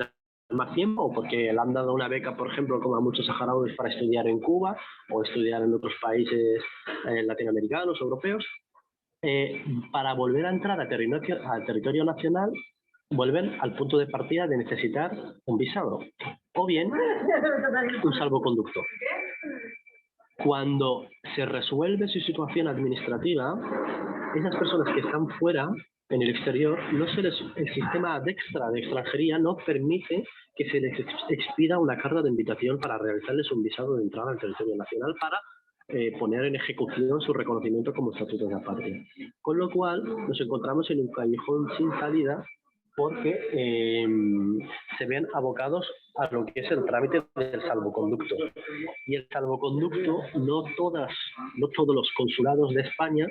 más tiempo o porque le han dado una beca, por ejemplo, como a muchos saharauis para estudiar en Cuba o estudiar en otros países latinoamericanos, europeos, para volver a entrar al territorio nacional vuelven al punto de partida de necesitar un visado o bien un salvoconducto. Cuando se resuelve su situación administrativa, esas personas que están fuera, en el exterior, el sistema Dextra de extranjería no permite que se les expida una carta de invitación para realizarles un visado de entrada al territorio nacional para poner en ejecución su reconocimiento como estatuto de apátrida. Con lo cual nos encontramos en un callejón sin salida porque se ven abocados a lo que es el trámite del salvoconducto. Y el salvoconducto, no todos los consulados de España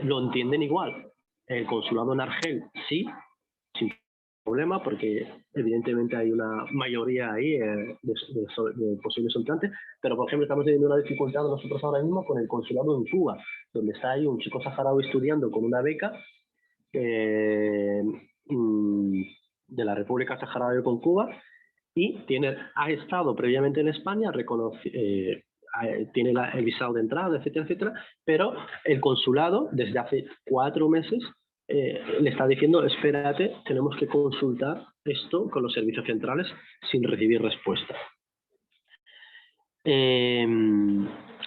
lo entienden igual. El consulado en Argel sí, sin problema, porque evidentemente hay una mayoría ahí de posibles soltantes, pero por ejemplo estamos teniendo una dificultad nosotros ahora mismo con el consulado en Cuba, donde está ahí un chico saharaui estudiando con una beca de la República Saharaui con Cuba y ha estado previamente en España, tiene el visado de entrada, etcétera, etcétera, pero el consulado desde hace 4 meses le está diciendo, espérate, tenemos que consultar esto con los servicios centrales sin recibir respuesta.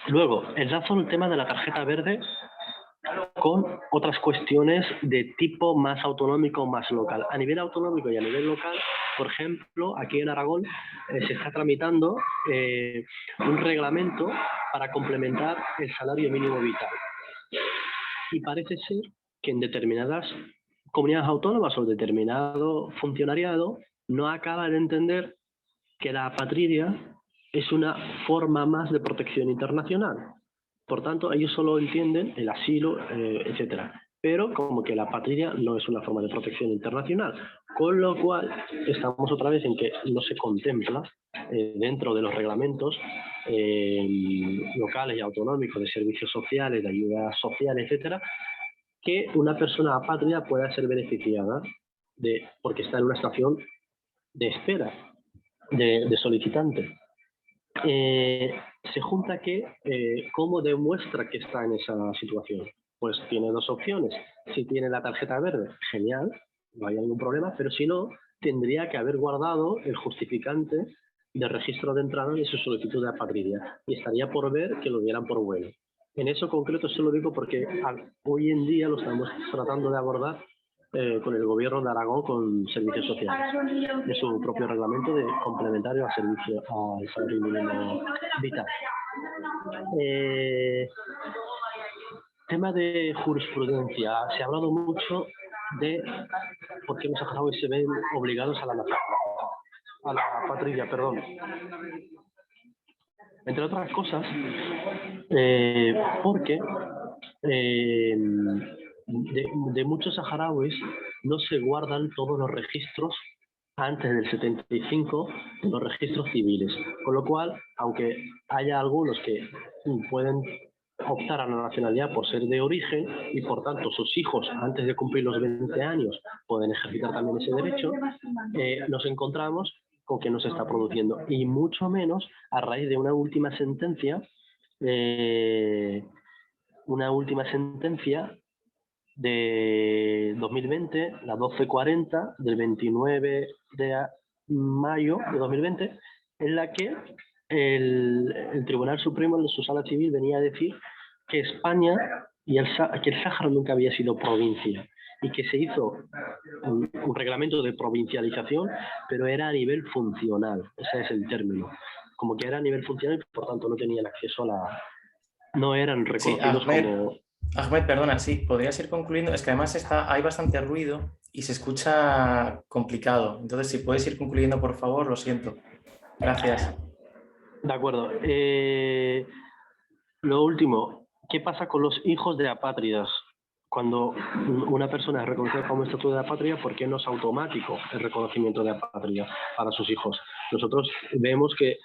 Luego, enlazo el tema de la tarjeta verde con otras cuestiones de tipo más autonómico, más local. A nivel autonómico y a nivel local, por ejemplo, aquí en Aragón se está tramitando un reglamento para complementar el salario mínimo vital. Y parece ser que en determinadas comunidades autónomas o determinado funcionariado no acaba de entender que la apatridia es una forma más de protección internacional. Por tanto, ellos solo entienden el asilo, etcétera. Pero como que la apatridia no es una forma de protección internacional. Con lo cual, estamos otra vez en que no se contempla dentro de los reglamentos locales y autonómicos de servicios sociales, de ayuda social, etcétera, que una persona apátrida pueda ser beneficiada porque está en una situación de espera, de solicitante. Se junta que, ¿cómo demuestra que está en esa situación? Pues tiene 2 opciones. Si tiene la tarjeta verde, genial, no hay ningún problema, pero si no, tendría que haber guardado el justificante de registro de entrada de su solicitud de apatridia y estaría por ver que lo dieran por bueno. En eso concreto se lo digo porque hoy en día lo estamos tratando de abordar con el gobierno de Aragón con servicios sociales, de su propio reglamento de complementario al salario mínimo vital. Tema de jurisprudencia. Se ha hablado mucho de por qué los saharauis se ven obligados a la patria, perdón. Entre otras cosas, porque de muchos saharauis no se guardan todos los registros antes del 75 de los registros civiles, con lo cual, aunque haya algunos que pueden optar a la nacionalidad por ser de origen y por tanto sus hijos antes de cumplir los 20 años pueden ejercitar también ese derecho, nos encontramos con que no se está produciendo y mucho menos a raíz de una última sentencia de 2020, la 1240 del 29 de mayo de 2020, en la que el Tribunal Supremo en su sala civil venía a decir que España y que el Sáhara nunca había sido provincia y que se hizo un reglamento de provincialización, pero era a nivel funcional, ese es el término, como que era a nivel funcional y por tanto no tenían acceso a la... no eran reconocidos como... Ahmed, perdona, sí, podrías ir concluyendo, es que además hay bastante ruido y se escucha complicado, entonces si puedes ir concluyendo por favor, lo siento. Gracias. De acuerdo. Lo último, ¿qué pasa con los hijos de apátridas? Cuando una persona es reconocida como estatuto de apátrida, ¿por qué no es automático el reconocimiento de apátrida para sus hijos? Nosotros vemos que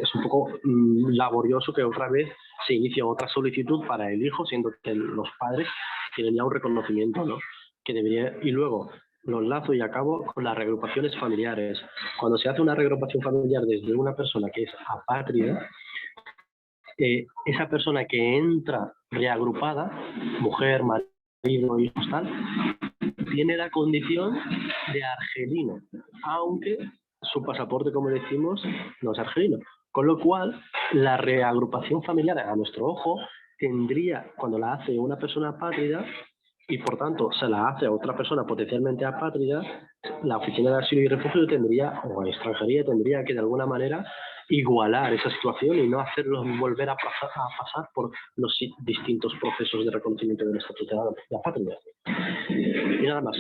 es un poco laborioso que otra vez se inicie otra solicitud para el hijo, siendo que los padres tienen ya un reconocimiento, ¿no? Que debería... Y luego lo enlazo y acabo con las reagrupaciones familiares. Cuando se hace una reagrupación familiar desde una persona que es apátrida, esa persona que entra reagrupada, mujer, marido, hijos, tal, tiene la condición de argelino, aunque su pasaporte, como decimos, no es argelino. Con lo cual, la reagrupación familiar, a nuestro ojo, tendría, cuando la hace una persona apátrida, y por tanto se la hace a otra persona potencialmente apátrida, la Oficina de Asilo y Refugio tendría, o extranjería, tendría que de alguna manera igualar esa situación y no hacerlos volver a pasar por los distintos procesos de reconocimiento del estatuto de apátrida. Y nada más.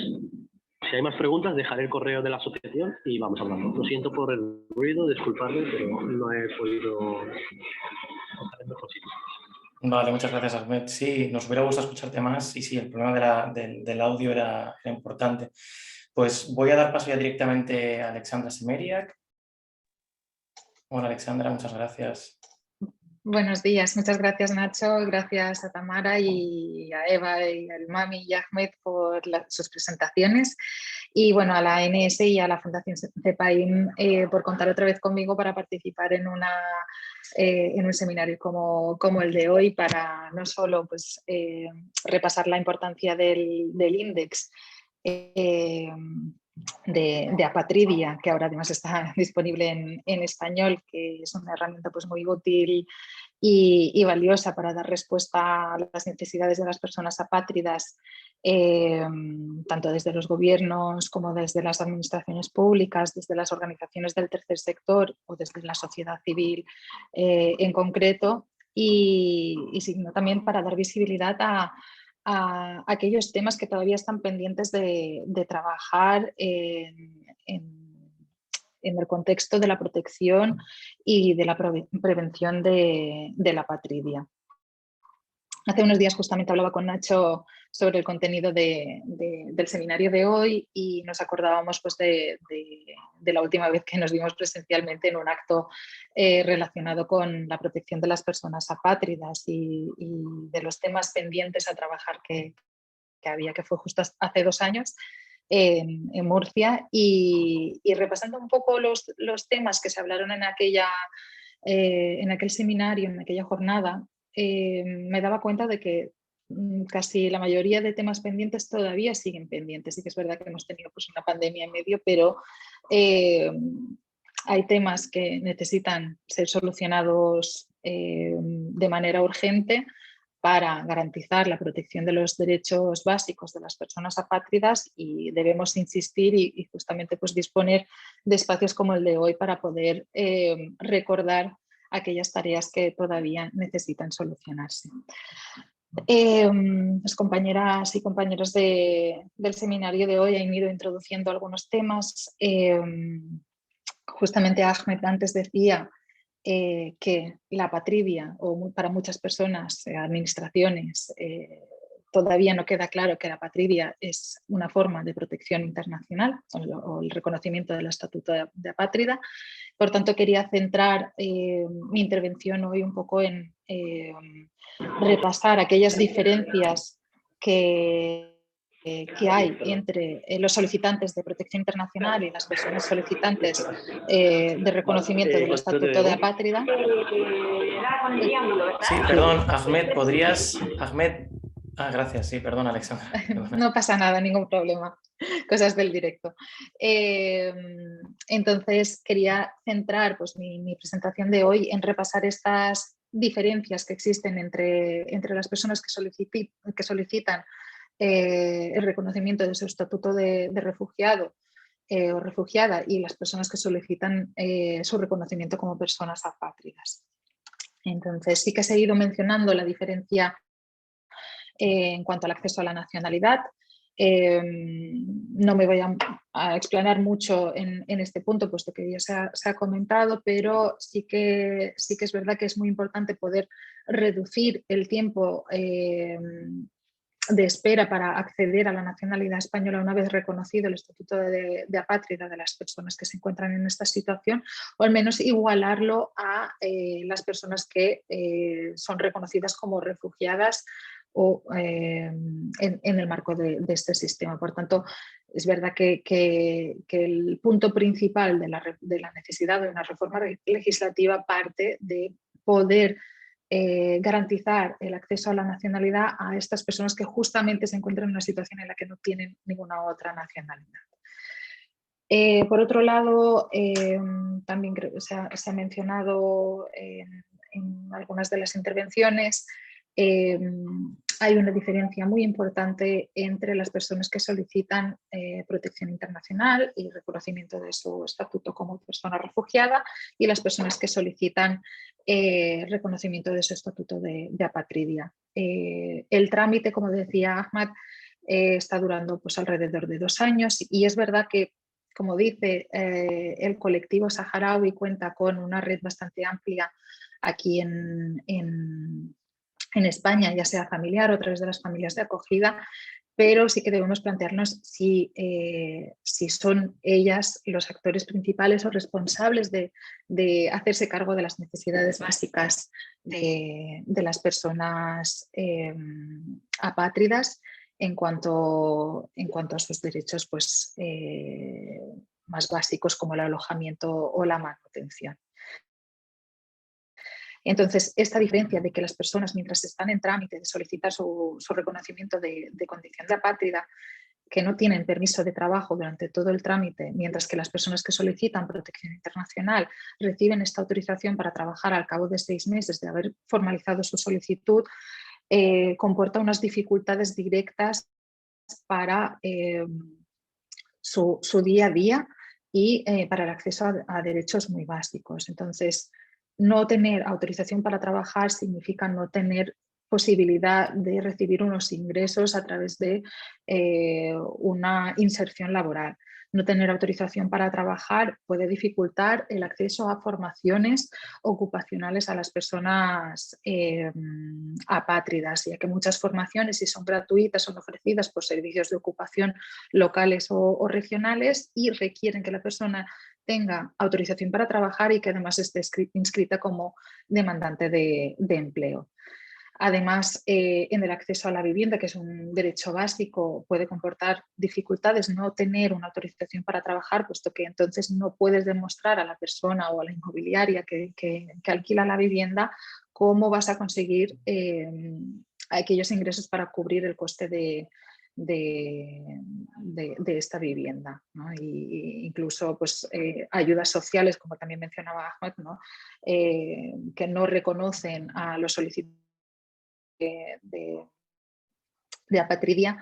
Si hay más preguntas, dejaré el correo de la asociación y vamos hablando. Lo siento por el ruido, disculpadme, pero no he podido estar en mejor sitio. Vale, muchas gracias, Ahmed. Sí, nos hubiera gustado escucharte más y sí, el problema del audio era importante. Pues voy a dar paso ya directamente a Alexandra Semeriak. Hola, Alexandra, muchas gracias. Buenos días, muchas gracias Nacho, gracias a Tamara y a Eva y al Mami y a Ahmed por sus presentaciones y bueno, a la ANS y a la Fundación CEPAIN por contar otra vez conmigo para participar en un seminario como el de hoy para no solo pues, repasar la importancia del índice de apatridia, que ahora además está disponible en español, que es una herramienta pues, muy útil y valiosa para dar respuesta a las necesidades de las personas apátridas, tanto desde los gobiernos como desde las administraciones públicas, desde las organizaciones del tercer sector o desde la sociedad civil en concreto, y sino también para dar visibilidad a aquellos temas que todavía están pendientes de trabajar en el contexto de la protección y de la prevención de la apatridia. Hace unos días justamente hablaba con Nacho sobre el contenido del seminario de hoy y nos acordábamos pues, de la última vez que nos vimos presencialmente en un acto relacionado con la protección de las personas apátridas y de los temas pendientes a trabajar que había, que fue justo hace 2 años en Murcia y repasando un poco los temas que se hablaron en aquel seminario, en aquella jornada, me daba cuenta de que casi la mayoría de temas pendientes todavía siguen pendientes. Sí que es verdad que hemos tenido pues, una pandemia en medio, pero hay temas que necesitan ser solucionados de manera urgente para garantizar la protección de los derechos básicos de las personas apátridas y debemos insistir y justamente pues, disponer de espacios como el de hoy para poder recordar aquellas tareas que todavía necesitan solucionarse. Las compañeras y compañeros del seminario de hoy han ido introduciendo algunos temas. Justamente Ahmed antes decía que la apatridia, o para muchas personas, administraciones, todavía no queda claro que la apatridia es una forma de protección internacional o el reconocimiento del estatuto de apátrida. Por tanto, quería centrar mi intervención hoy un poco en repasar aquellas diferencias que hay entre los solicitantes de protección internacional y las personas solicitantes de reconocimiento del estatuto de apátrida. Sí, perdón, Ahmed, ¿podrías, Ahmed, Gracias, sí, perdón, Alexandra. Perdona. No pasa nada, ningún problema. Cosas del directo. Entonces, quería centrar pues, mi presentación de hoy en repasar estas diferencias que existen entre las personas que solicitan el reconocimiento de su estatuto de refugiado o refugiada y las personas que solicitan su reconocimiento como personas apátridas. Entonces, sí que se ha ido mencionando la diferencia en cuanto al acceso a la nacionalidad. No me voy a explanar mucho en este punto, puesto que ya se ha comentado, pero sí que es verdad que es muy importante poder reducir el tiempo de espera para acceder a la nacionalidad española una vez reconocido el estatuto de apátrida de las personas que se encuentran en esta situación, o al menos igualarlo a las personas que son reconocidas como refugiadas o en el marco de este sistema. Por tanto, es verdad que el punto principal de la necesidad de una reforma legislativa parte de poder garantizar el acceso a la nacionalidad a estas personas que justamente se encuentran en una situación en la que no tienen ninguna otra nacionalidad. Por otro lado, también se ha mencionado en algunas de las intervenciones, hay una diferencia muy importante entre las personas que solicitan protección internacional y reconocimiento de su estatuto como persona refugiada y las personas que solicitan reconocimiento de su estatuto de apatridia. El trámite, como decía Ahmad, está durando pues, alrededor de 2 años y es verdad que, como dice, el colectivo saharaui cuenta con una red bastante amplia aquí en España, ya sea familiar o a través de las familias de acogida, pero sí que debemos plantearnos si son ellas los actores principales o responsables de hacerse cargo de las necesidades básicas de las personas apátridas en cuanto a sus derechos pues, más básicos como el alojamiento o la manutención. Entonces, esta diferencia de que las personas, mientras están en trámite de solicitar su reconocimiento de condición de apátrida, que no tienen permiso de trabajo durante todo el trámite, mientras que las personas que solicitan protección internacional reciben esta autorización para trabajar al cabo de 6 meses de haber formalizado su solicitud, comporta unas dificultades directas para su día a día y para el acceso a derechos muy básicos. Entonces, no tener autorización para trabajar significa no tener posibilidad de recibir unos ingresos a través de una inserción laboral. No tener autorización para trabajar puede dificultar el acceso a formaciones ocupacionales a las personas apátridas, ya que muchas formaciones, si son gratuitas, son ofrecidas por servicios de ocupación locales o regionales y requieren que la persona tenga autorización para trabajar y que además esté inscrita como demandante de empleo. Además, en el acceso a la vivienda, que es un derecho básico, puede comportar dificultades no tener una autorización para trabajar, puesto que entonces no puedes demostrar a la persona o a la inmobiliaria que alquila la vivienda cómo vas a conseguir aquellos ingresos para cubrir el coste de esta vivienda, ¿no? Y incluso pues, ayudas sociales, como también mencionaba Ahmed, ¿no? Que no reconocen a los solicitantes de apatridia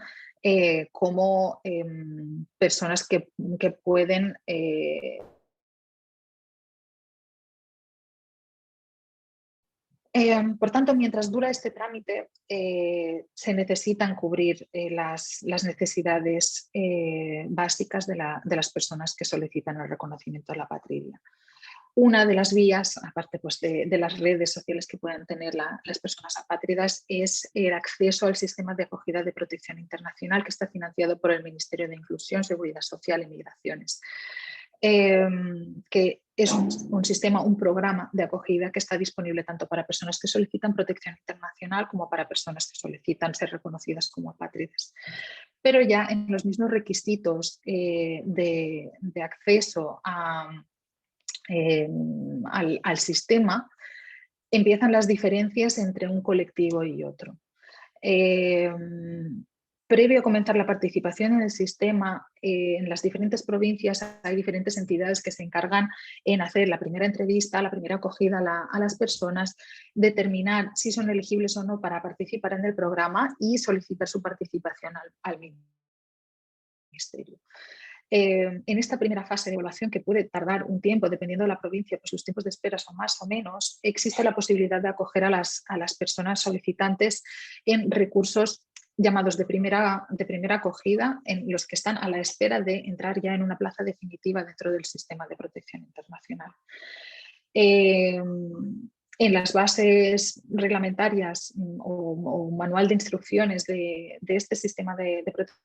como personas que pueden por tanto, mientras dura este trámite, se necesitan cubrir las necesidades básicas de las personas que solicitan el reconocimiento de la apatridia. Una de las vías, aparte pues, de las redes sociales que pueden tener las personas apátridas, es el acceso al sistema de acogida de protección internacional que está financiado por el Ministerio de Inclusión, Seguridad Social y Migraciones, que es un sistema, un programa de acogida que está disponible tanto para personas que solicitan protección internacional como para personas que solicitan ser reconocidas como apátridas. Pero ya en los mismos requisitos de acceso al sistema, empiezan las diferencias entre un colectivo y otro. Previo a comenzar la participación en el sistema, en las diferentes provincias hay diferentes entidades que se encargan en hacer la primera entrevista, la primera acogida a las personas, determinar si son elegibles o no para participar en el programa y solicitar su participación al ministerio. En esta primera fase de evaluación, que puede tardar un tiempo, dependiendo de la provincia, pues los tiempos de espera son más o menos, existe la posibilidad de acoger a las personas solicitantes en recursos llamados de primera acogida, en los que están a la espera de entrar ya en una plaza definitiva dentro del sistema de protección internacional. En las bases reglamentarias o manual de instrucciones de este sistema de protección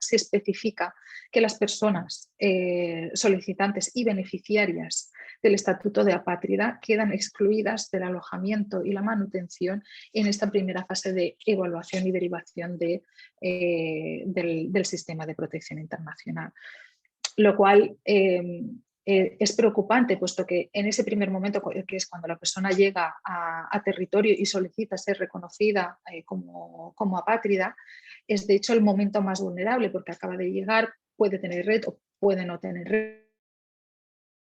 se especifica que las personas solicitantes y beneficiarias del Estatuto de Apátrida quedan excluidas del alojamiento y la manutención en esta primera fase de evaluación y derivación del sistema de protección internacional. Lo cual es preocupante, puesto que en ese primer momento, que es cuando la persona llega a territorio y solicita ser reconocida como apátrida, es de hecho el momento más vulnerable, porque acaba de llegar, puede tener red o puede no tener red,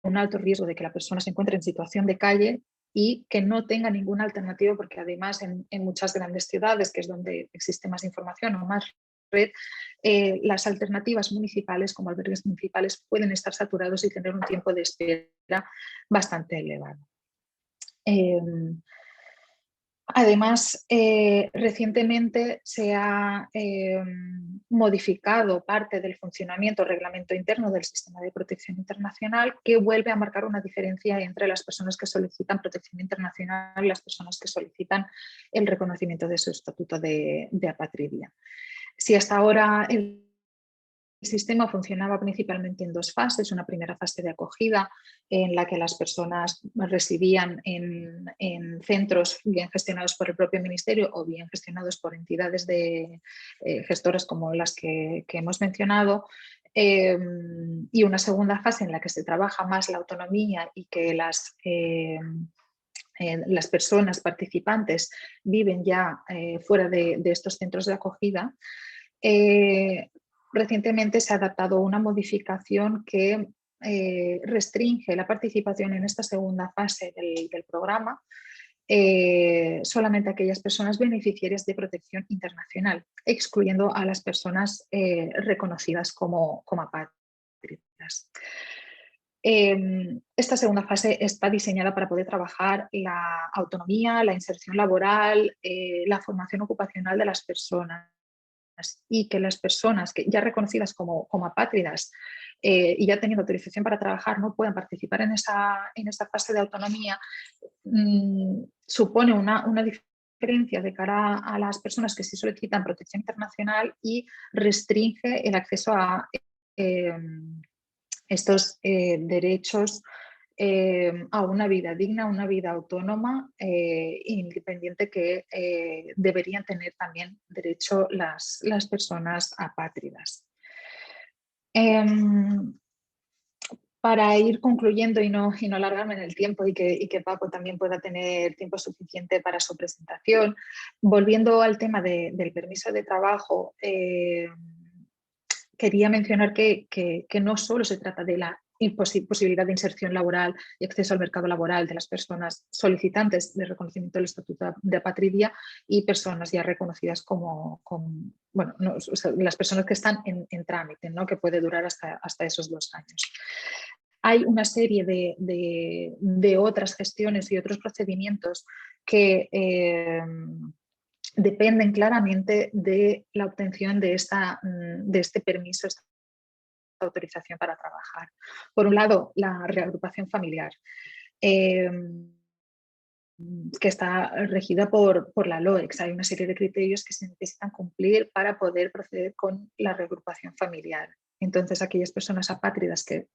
un alto riesgo de que la persona se encuentre en situación de calle y que no tenga ninguna alternativa, porque además en muchas grandes ciudades, que es donde existe más información o más red, las alternativas municipales como albergues municipales pueden estar saturados y tener un tiempo de espera bastante elevado. Además, recientemente se ha modificado parte del funcionamiento reglamento interno del sistema de protección internacional, que vuelve a marcar una diferencia entre las personas que solicitan protección internacional y las personas que solicitan el reconocimiento de su estatuto de apatridia. Si hasta ahora el sistema funcionaba principalmente en dos fases, una primera fase de acogida en la que las personas residían en centros bien gestionados por el propio ministerio o bien gestionados por entidades de gestoras como las que hemos mencionado, y una segunda fase en la que se trabaja más la autonomía y que las personas participantes viven ya fuera de estos centros de acogida. Recientemente se ha adaptado una modificación que restringe la participación en esta segunda fase del programa solamente a aquellas personas beneficiarias de protección internacional, excluyendo a las personas reconocidas como apátridas. Esta segunda fase está diseñada para poder trabajar la autonomía, la inserción laboral, la formación ocupacional de las personas, y que las personas que ya reconocidas como apátridas y ya teniendo autorización para trabajar no puedan participar en esa fase de autonomía, supone una diferencia de cara a las personas que sí solicitan protección internacional y restringe el acceso a estos derechos a una vida digna, una vida autónoma e independiente que deberían tener también derecho las personas apátridas. Para ir concluyendo y no alargarme en el tiempo y que Paco también pueda tener tiempo suficiente para su presentación, volviendo al tema del permiso de trabajo, quería mencionar que no solo se trata de la posibilidad de inserción laboral y acceso al mercado laboral de las personas solicitantes de reconocimiento del estatuto de apatridia y personas ya reconocidas como bueno, no, o sea, las personas que están en trámite, ¿no? Que puede durar hasta esos 2 años. Hay una serie de otras gestiones y otros procedimientos que dependen claramente de la obtención de este permiso, esta autorización para trabajar. Por un lado, la reagrupación familiar, que está regida por la LOEX. Hay una serie de criterios que se necesitan cumplir para poder proceder con la reagrupación familiar. Entonces, aquellas personas apátridas que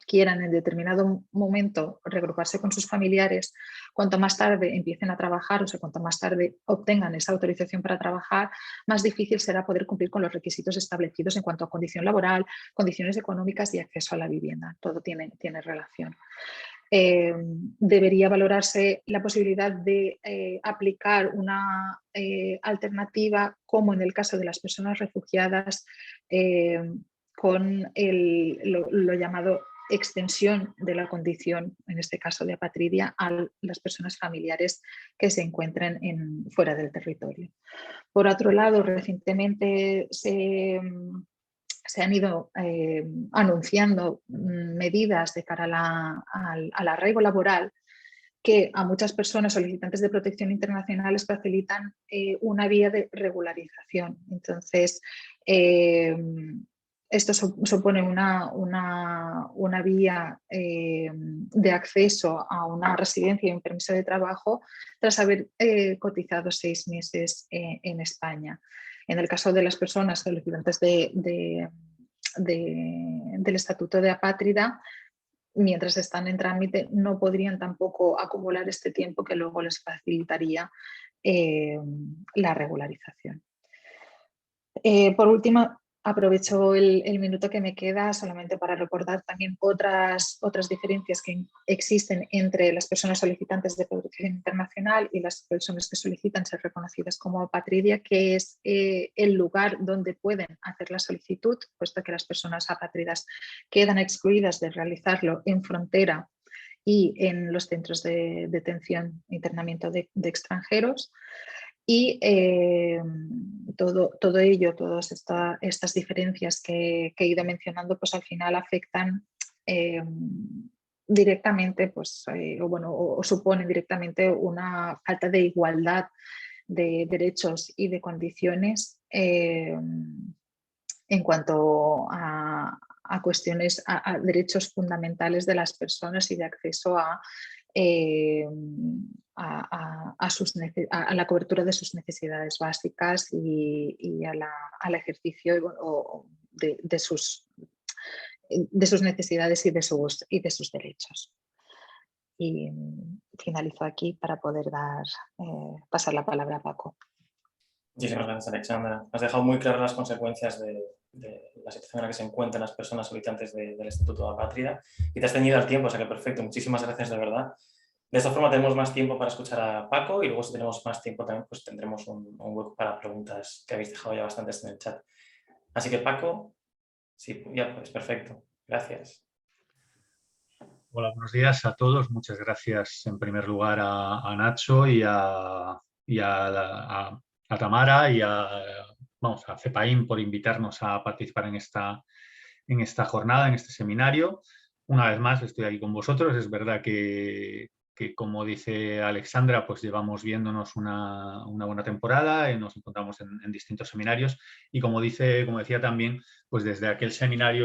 quieran en determinado momento reagruparse con sus familiares, cuanto más tarde empiecen a trabajar, o sea, cuanto más tarde obtengan esa autorización para trabajar, más difícil será poder cumplir con los requisitos establecidos en cuanto a condición laboral, condiciones económicas y acceso a la vivienda. Todo tiene relación. debería valorarse la posibilidad de aplicar una alternativa, como en el caso de las personas refugiadas, con lo llamado extensión de la condición, en este caso de apatridia, a las personas familiares que se encuentren fuera del territorio. Por otro lado, recientemente se han ido anunciando medidas de cara al arraigo laboral que a muchas personas solicitantes de protección internacional les facilitan una vía de regularización. Entonces, esto supone una vía de acceso a una residencia y un permiso de trabajo tras haber cotizado 6 meses en España. En el caso de las personas solicitantes del estatuto de apátrida, mientras están en trámite, no podrían tampoco acumular este tiempo que luego les facilitaría la regularización. Por último, aprovecho el minuto que me queda solamente para recordar también otras diferencias que existen entre las personas solicitantes de protección internacional y las personas que solicitan ser reconocidas como apatridia, que es el lugar donde pueden hacer la solicitud, puesto que las personas apátridas quedan excluidas de realizarlo en frontera y en los centros de detención e internamiento de extranjeros. Y todo ello, todas estas diferencias que he ido mencionando, pues al final afectan directamente, pues, o suponen directamente una falta de igualdad de derechos y de condiciones en cuanto a cuestiones, a derechos fundamentales de las personas y de acceso a la cobertura de sus necesidades básicas y al ejercicio de sus necesidades y de sus derechos. Y finalizo aquí para poder pasar la palabra a Paco. Muchísimas gracias, Alexandra. Has dejado muy claras las consecuencias de la situación en la que se encuentran las personas solicitantes del Estatuto de Apátrida y te has ceñido al tiempo, o sea que perfecto. Muchísimas gracias de verdad. De esta forma tenemos más tiempo para escuchar a Paco y luego si tenemos más tiempo también pues tendremos un hueco para preguntas que habéis dejado ya bastantes en el chat. Así que Paco, sí, ya pues perfecto. Gracias. Hola, buenos días a todos. Muchas gracias en primer lugar a Nacho y a Tamara y a CEPAIN por invitarnos a participar en esta jornada, en este seminario. Una vez más estoy aquí con vosotros. Es verdad que como dice Alexandra, pues llevamos viéndonos una buena temporada, nos encontramos en distintos seminarios y como decía también, pues desde aquel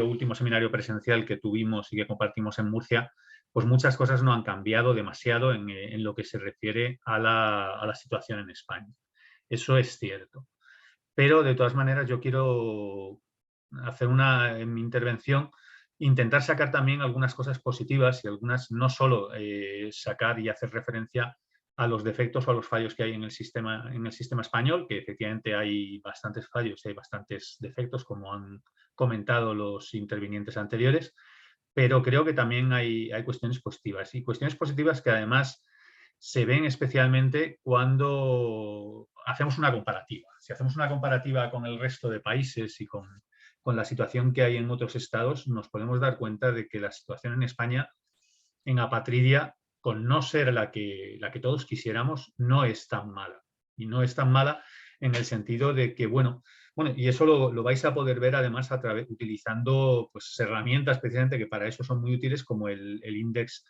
último seminario presencial que tuvimos y que compartimos en Murcia, pues muchas cosas no han cambiado demasiado en lo que se refiere a la situación en España. Eso es cierto. Pero de todas maneras yo quiero hacer en mi intervención intentar sacar también algunas cosas positivas y algunas no solo sacar y hacer referencia a los defectos o a los fallos que hay en el sistema español, que efectivamente hay bastantes fallos y hay bastantes defectos, como han comentado los intervinientes anteriores, pero creo que también hay cuestiones positivas y cuestiones positivas que además se ven especialmente cuando hacemos una comparativa. Si hacemos una comparativa con el resto de países y con la situación que hay en otros estados, nos podemos dar cuenta de que la situación en España, en apatridia, con no ser la que todos quisiéramos, no es tan mala. Y no es tan mala en el sentido de que, bueno, y eso lo vais a poder ver además utilizando pues, herramientas precisamente que para eso son muy útiles, como el índice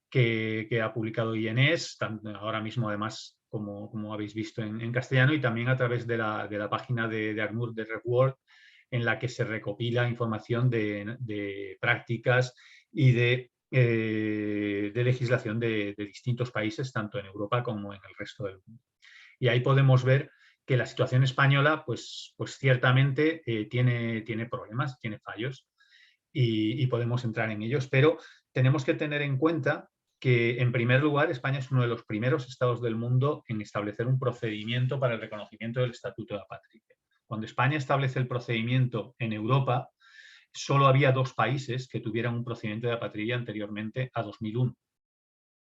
que ha publicado INES, ahora mismo además, como habéis visto en castellano, y también a través de la página de ACNUR, de RedWorld, en la que se recopila información de prácticas y de legislación de distintos países, tanto en Europa como en el resto del mundo. Y ahí podemos ver que la situación española, pues ciertamente tiene problemas, tiene fallos, y podemos entrar en ellos, pero tenemos que tener en cuenta que, en primer lugar, España es uno de los primeros estados del mundo en establecer un procedimiento para el reconocimiento del Estatuto de Apátrida. Cuando España establece el procedimiento en Europa, solo había 2 países que tuvieran un procedimiento de apatría anteriormente a 2001.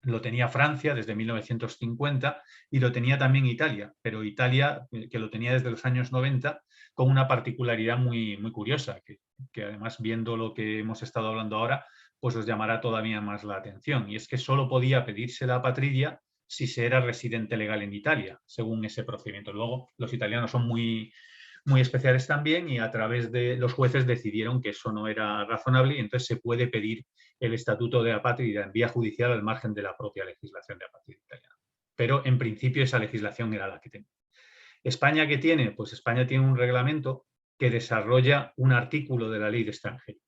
lo tenía Francia desde 1950 y lo tenía también Italia, pero Italia, que lo tenía desde los años 90, con una particularidad muy, muy curiosa, que además, viendo lo que hemos estado hablando ahora, pues os llamará todavía más la atención, y es que solo podía pedirse la apatridia si se era residente legal en Italia, según ese procedimiento. Luego, los italianos son muy especiales también, y a través de los jueces decidieron que eso no era razonable, y entonces se puede pedir el estatuto de apátrida en vía judicial al margen de la propia legislación de apátrida italiana. Pero en principio esa legislación era la que tenía. ¿España qué tiene? Pues España tiene un reglamento que desarrolla un artículo de la ley de extranjería.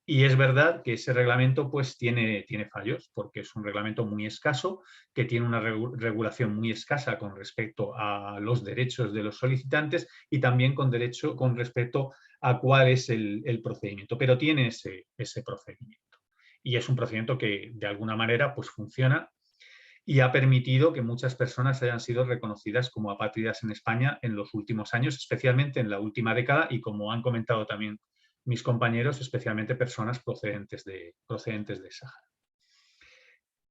Y es verdad que ese reglamento pues tiene fallos, porque es un reglamento muy escaso, que tiene una regulación muy escasa con respecto a los derechos de los solicitantes y también con respecto a cuál es el procedimiento, pero tiene ese procedimiento. Y es un procedimiento que de alguna manera pues funciona y ha permitido que muchas personas hayan sido reconocidas como apátridas en España en los últimos años, especialmente en la última década, y como han comentado también mis compañeros, especialmente personas procedentes de Sáhara.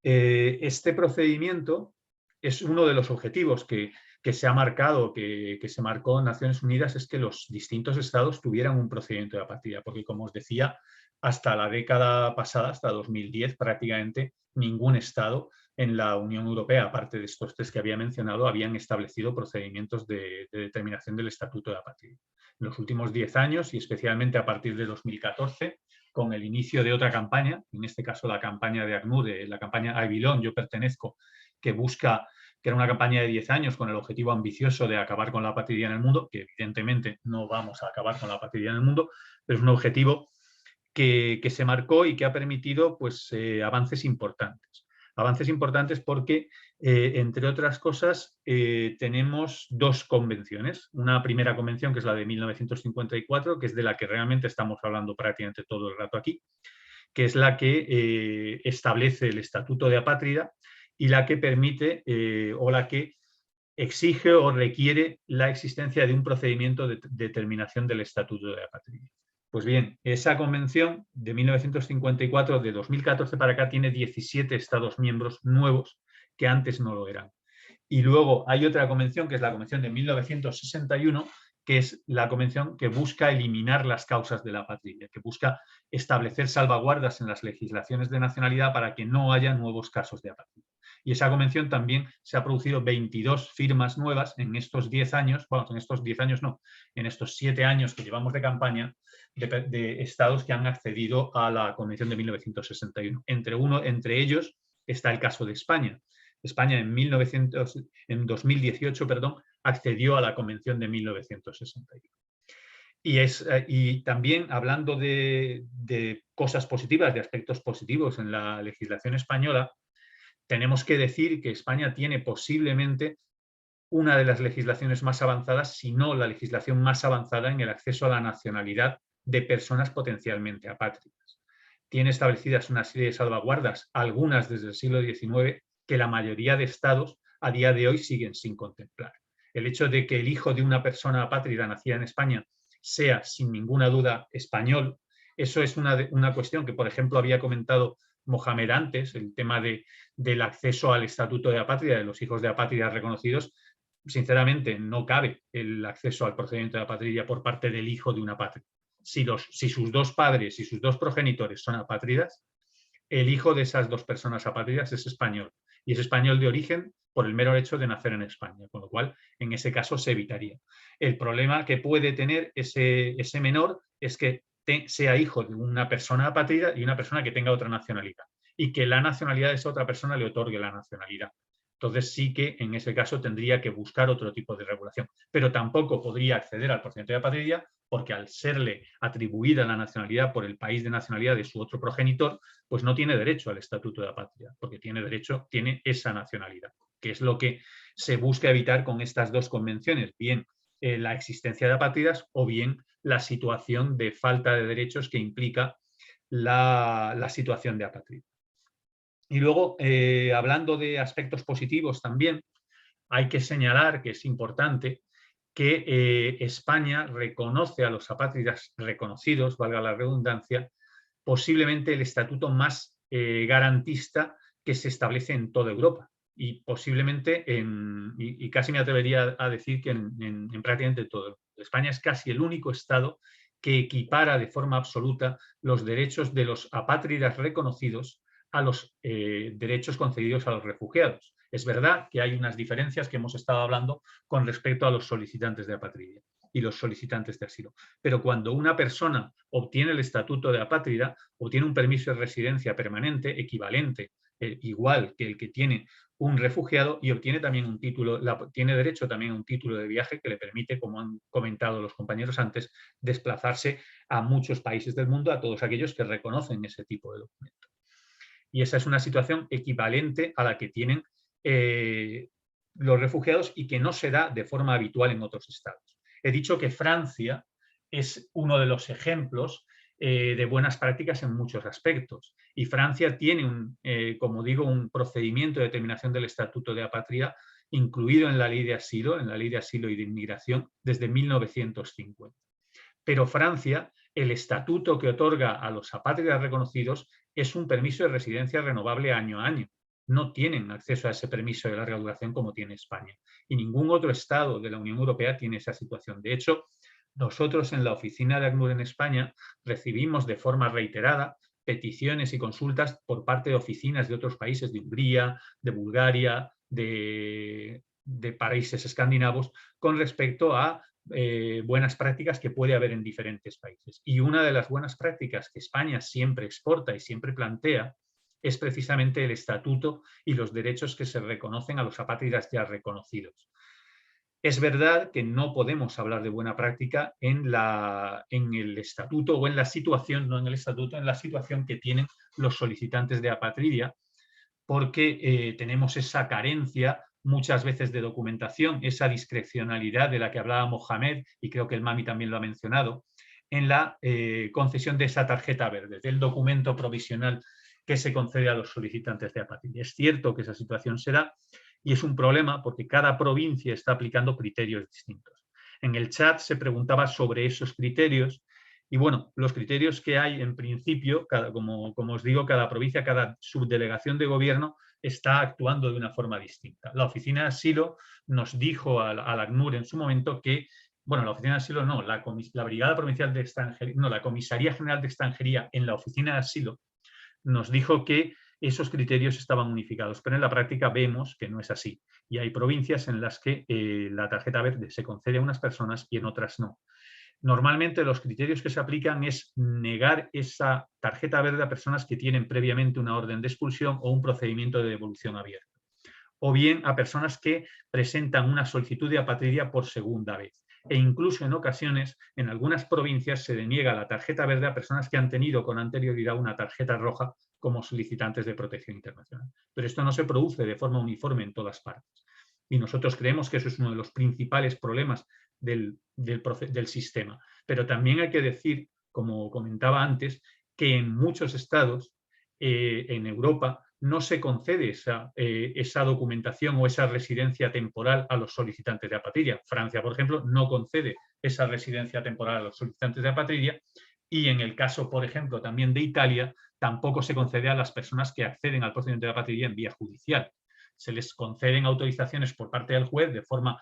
Este procedimiento es uno de los objetivos que se ha marcado, que se marcó en Naciones Unidas, es que los distintos estados tuvieran un procedimiento de apatría, porque, como os decía, hasta la década pasada, hasta 2010, prácticamente ningún estado en la Unión Europea, aparte de estos tres que había mencionado, habían establecido procedimientos de determinación del estatuto de apatría. En los últimos 10 años, y especialmente a partir de 2014, con el inicio de otra campaña, en este caso la campaña de ACNUR, la campaña I Belong, Yo Pertenezco, que era una campaña de 10 años con el objetivo ambicioso de acabar con la apatría en el mundo, que evidentemente no vamos a acabar con la apatría en el mundo, pero es un objetivo que se marcó y que ha permitido pues, avances importantes. Avances importantes porque, entre otras cosas, tenemos dos convenciones. Una primera convención, que es la de 1954, que es de la que realmente estamos hablando prácticamente todo el rato aquí, que es la que establece el Estatuto de Apátrida y la que permite o la que exige o requiere la existencia de un procedimiento de determinación del Estatuto de Apátrida. Pues bien, esa convención de 1954, de 2014 para acá, tiene 17 Estados miembros nuevos que antes no lo eran. Y luego hay otra convención, que es la convención de 1961, que es la convención que busca eliminar las causas de la apatría, que busca establecer salvaguardas en las legislaciones de nacionalidad para que no haya nuevos casos de apatría. Y esa convención también se ha producido 22 firmas nuevas en estos 10 años, bueno, en estos 10 años no, en estos 7 años que llevamos de campaña, de estados que han accedido a la Convención de 1961. Entre ellos está el caso de España. España en 2018 accedió a la Convención de 1961. Y también, hablando de cosas positivas, de aspectos positivos en la legislación española, tenemos que decir que España tiene posiblemente una de las legislaciones más avanzadas, si no la legislación más avanzada en el acceso a la nacionalidad de personas potencialmente apátridas. Tiene establecidas una serie de salvaguardas, algunas desde el siglo XIX, que la mayoría de estados a día de hoy siguen sin contemplar. El hecho de que el hijo de una persona apátrida nacida en España sea, sin ninguna duda, español, eso es una cuestión que, por ejemplo, había comentado Mohamed antes, el tema del acceso al estatuto de apátrida, de los hijos de apátridas reconocidos. Sinceramente, no cabe el acceso al procedimiento de apatría por parte del hijo de un apátrida. Si sus dos padres y sus dos progenitores son apátridas, el hijo de esas dos personas apátridas es español, y es español de origen por el mero hecho de nacer en España, con lo cual en ese caso se evitaría. El problema que puede tener ese menor es que sea hijo de una persona apátrida y una persona que tenga otra nacionalidad, y que la nacionalidad de esa otra persona le otorgue la nacionalidad. Entonces sí que en ese caso tendría que buscar otro tipo de regulación, pero tampoco podría acceder al procedimiento de apatría porque, al serle atribuida la nacionalidad por el país de nacionalidad de su otro progenitor, pues no tiene derecho al estatuto de apatría, porque tiene esa nacionalidad, que es lo que se busca evitar con estas dos convenciones, bien la existencia de apátridas o bien la situación de falta de derechos que implica la situación de apatría. Y luego, hablando de aspectos positivos también, hay que señalar que es importante que España reconoce a los apátridas reconocidos, valga la redundancia, posiblemente el estatuto más garantista que se establece en toda Europa y posiblemente, y casi me atrevería a decir que en prácticamente todo. España es casi el único Estado que equipara de forma absoluta los derechos de los apátridas reconocidos a los derechos concedidos a los refugiados. Es verdad que hay unas diferencias que hemos estado hablando con respecto a los solicitantes de apatridia y los solicitantes de asilo. Pero cuando una persona obtiene el estatuto de apátrida, obtiene un permiso de residencia permanente equivalente, igual que el que tiene un refugiado, y obtiene también un título, tiene derecho también a un título de viaje que le permite, como han comentado los compañeros antes, desplazarse a muchos países del mundo, a todos aquellos que reconocen ese tipo de documento. Y esa es una situación equivalente a la que tienen los refugiados y que no se da de forma habitual en otros estados. He dicho que Francia es uno de los ejemplos de buenas prácticas en muchos aspectos. Y Francia tiene, como digo, un procedimiento de determinación del estatuto de apátrida incluido en la ley de asilo y de inmigración desde 1950. Pero Francia, el estatuto que otorga a los apátridas reconocidos es un permiso de residencia renovable año a año. No tienen acceso a ese permiso de larga duración como tiene España. Y ningún otro Estado de la Unión Europea tiene esa situación. De hecho, nosotros en la oficina de ACNUR en España recibimos de forma reiterada peticiones y consultas por parte de oficinas de otros países, de Hungría, de Bulgaria, de países escandinavos, con respecto a buenas prácticas que puede haber en diferentes países. Y una de las buenas prácticas que España siempre exporta y siempre plantea es precisamente el estatuto y los derechos que se reconocen a los apátridas ya reconocidos. Es verdad que no podemos hablar de buena práctica en el estatuto o en la situación, no en el estatuto, en la situación que tienen los solicitantes de apatridia, porque tenemos esa carencia muchas veces de documentación, esa discrecionalidad de la que hablaba Mohamed, y creo que el Mami también lo ha mencionado, en la concesión de esa tarjeta verde, del documento provisional que se concede a los solicitantes de apatridia. Es cierto que esa situación se da y es un problema porque cada provincia está aplicando criterios distintos. En el chat se preguntaba sobre esos criterios y bueno, los criterios que hay en principio, como os digo, cada provincia, cada subdelegación de gobierno está actuando de una forma distinta. La Oficina de Asilo nos dijo al ACNUR en su momento que, bueno, la Oficina de Asilo no, la Brigada Provincial de Extranjería, no, la Comisaría General de Extranjería en la Oficina de Asilo nos dijo que esos criterios estaban unificados, pero en la práctica vemos que no es así. Y hay provincias en las que la tarjeta verde se concede a unas personas y en otras no. Normalmente los criterios que se aplican es negar esa tarjeta verde a personas que tienen previamente una orden de expulsión o un procedimiento de devolución abierto. O bien a personas que presentan una solicitud de apatridia por segunda vez. E incluso en ocasiones, en algunas provincias se deniega la tarjeta verde a personas que han tenido con anterioridad una tarjeta roja como solicitantes de protección internacional. Pero esto no se produce de forma uniforme en todas partes. Y nosotros creemos que eso es uno de los principales problemas del sistema. Pero también hay que decir, como comentaba antes, que en muchos estados en Europa no se concede esa documentación o esa residencia temporal a los solicitantes de apatridia. Francia, por ejemplo, no concede esa residencia temporal a los solicitantes de apatridia y en el caso, por ejemplo, también de Italia, tampoco se concede a las personas que acceden al procedimiento de apatridia en vía judicial. Se les conceden autorizaciones por parte del juez de forma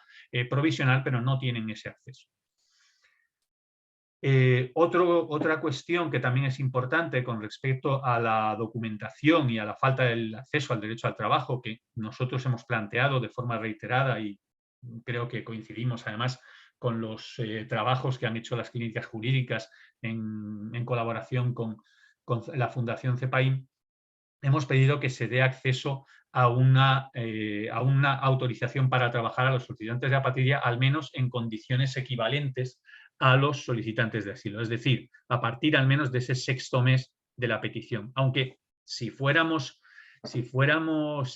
provisional, pero no tienen ese acceso. Otra cuestión que también es importante con respecto a la documentación y a la falta del acceso al derecho al trabajo que nosotros hemos planteado de forma reiterada y creo que coincidimos además con los trabajos que han hecho las clínicas jurídicas en colaboración con la Fundación CEPAIN, hemos pedido que se dé acceso a una autorización para trabajar a los solicitantes de apatridia, al menos en condiciones equivalentes a los solicitantes de asilo. Es decir, a partir al menos de ese 6º mes de la petición. Aunque si fuéramos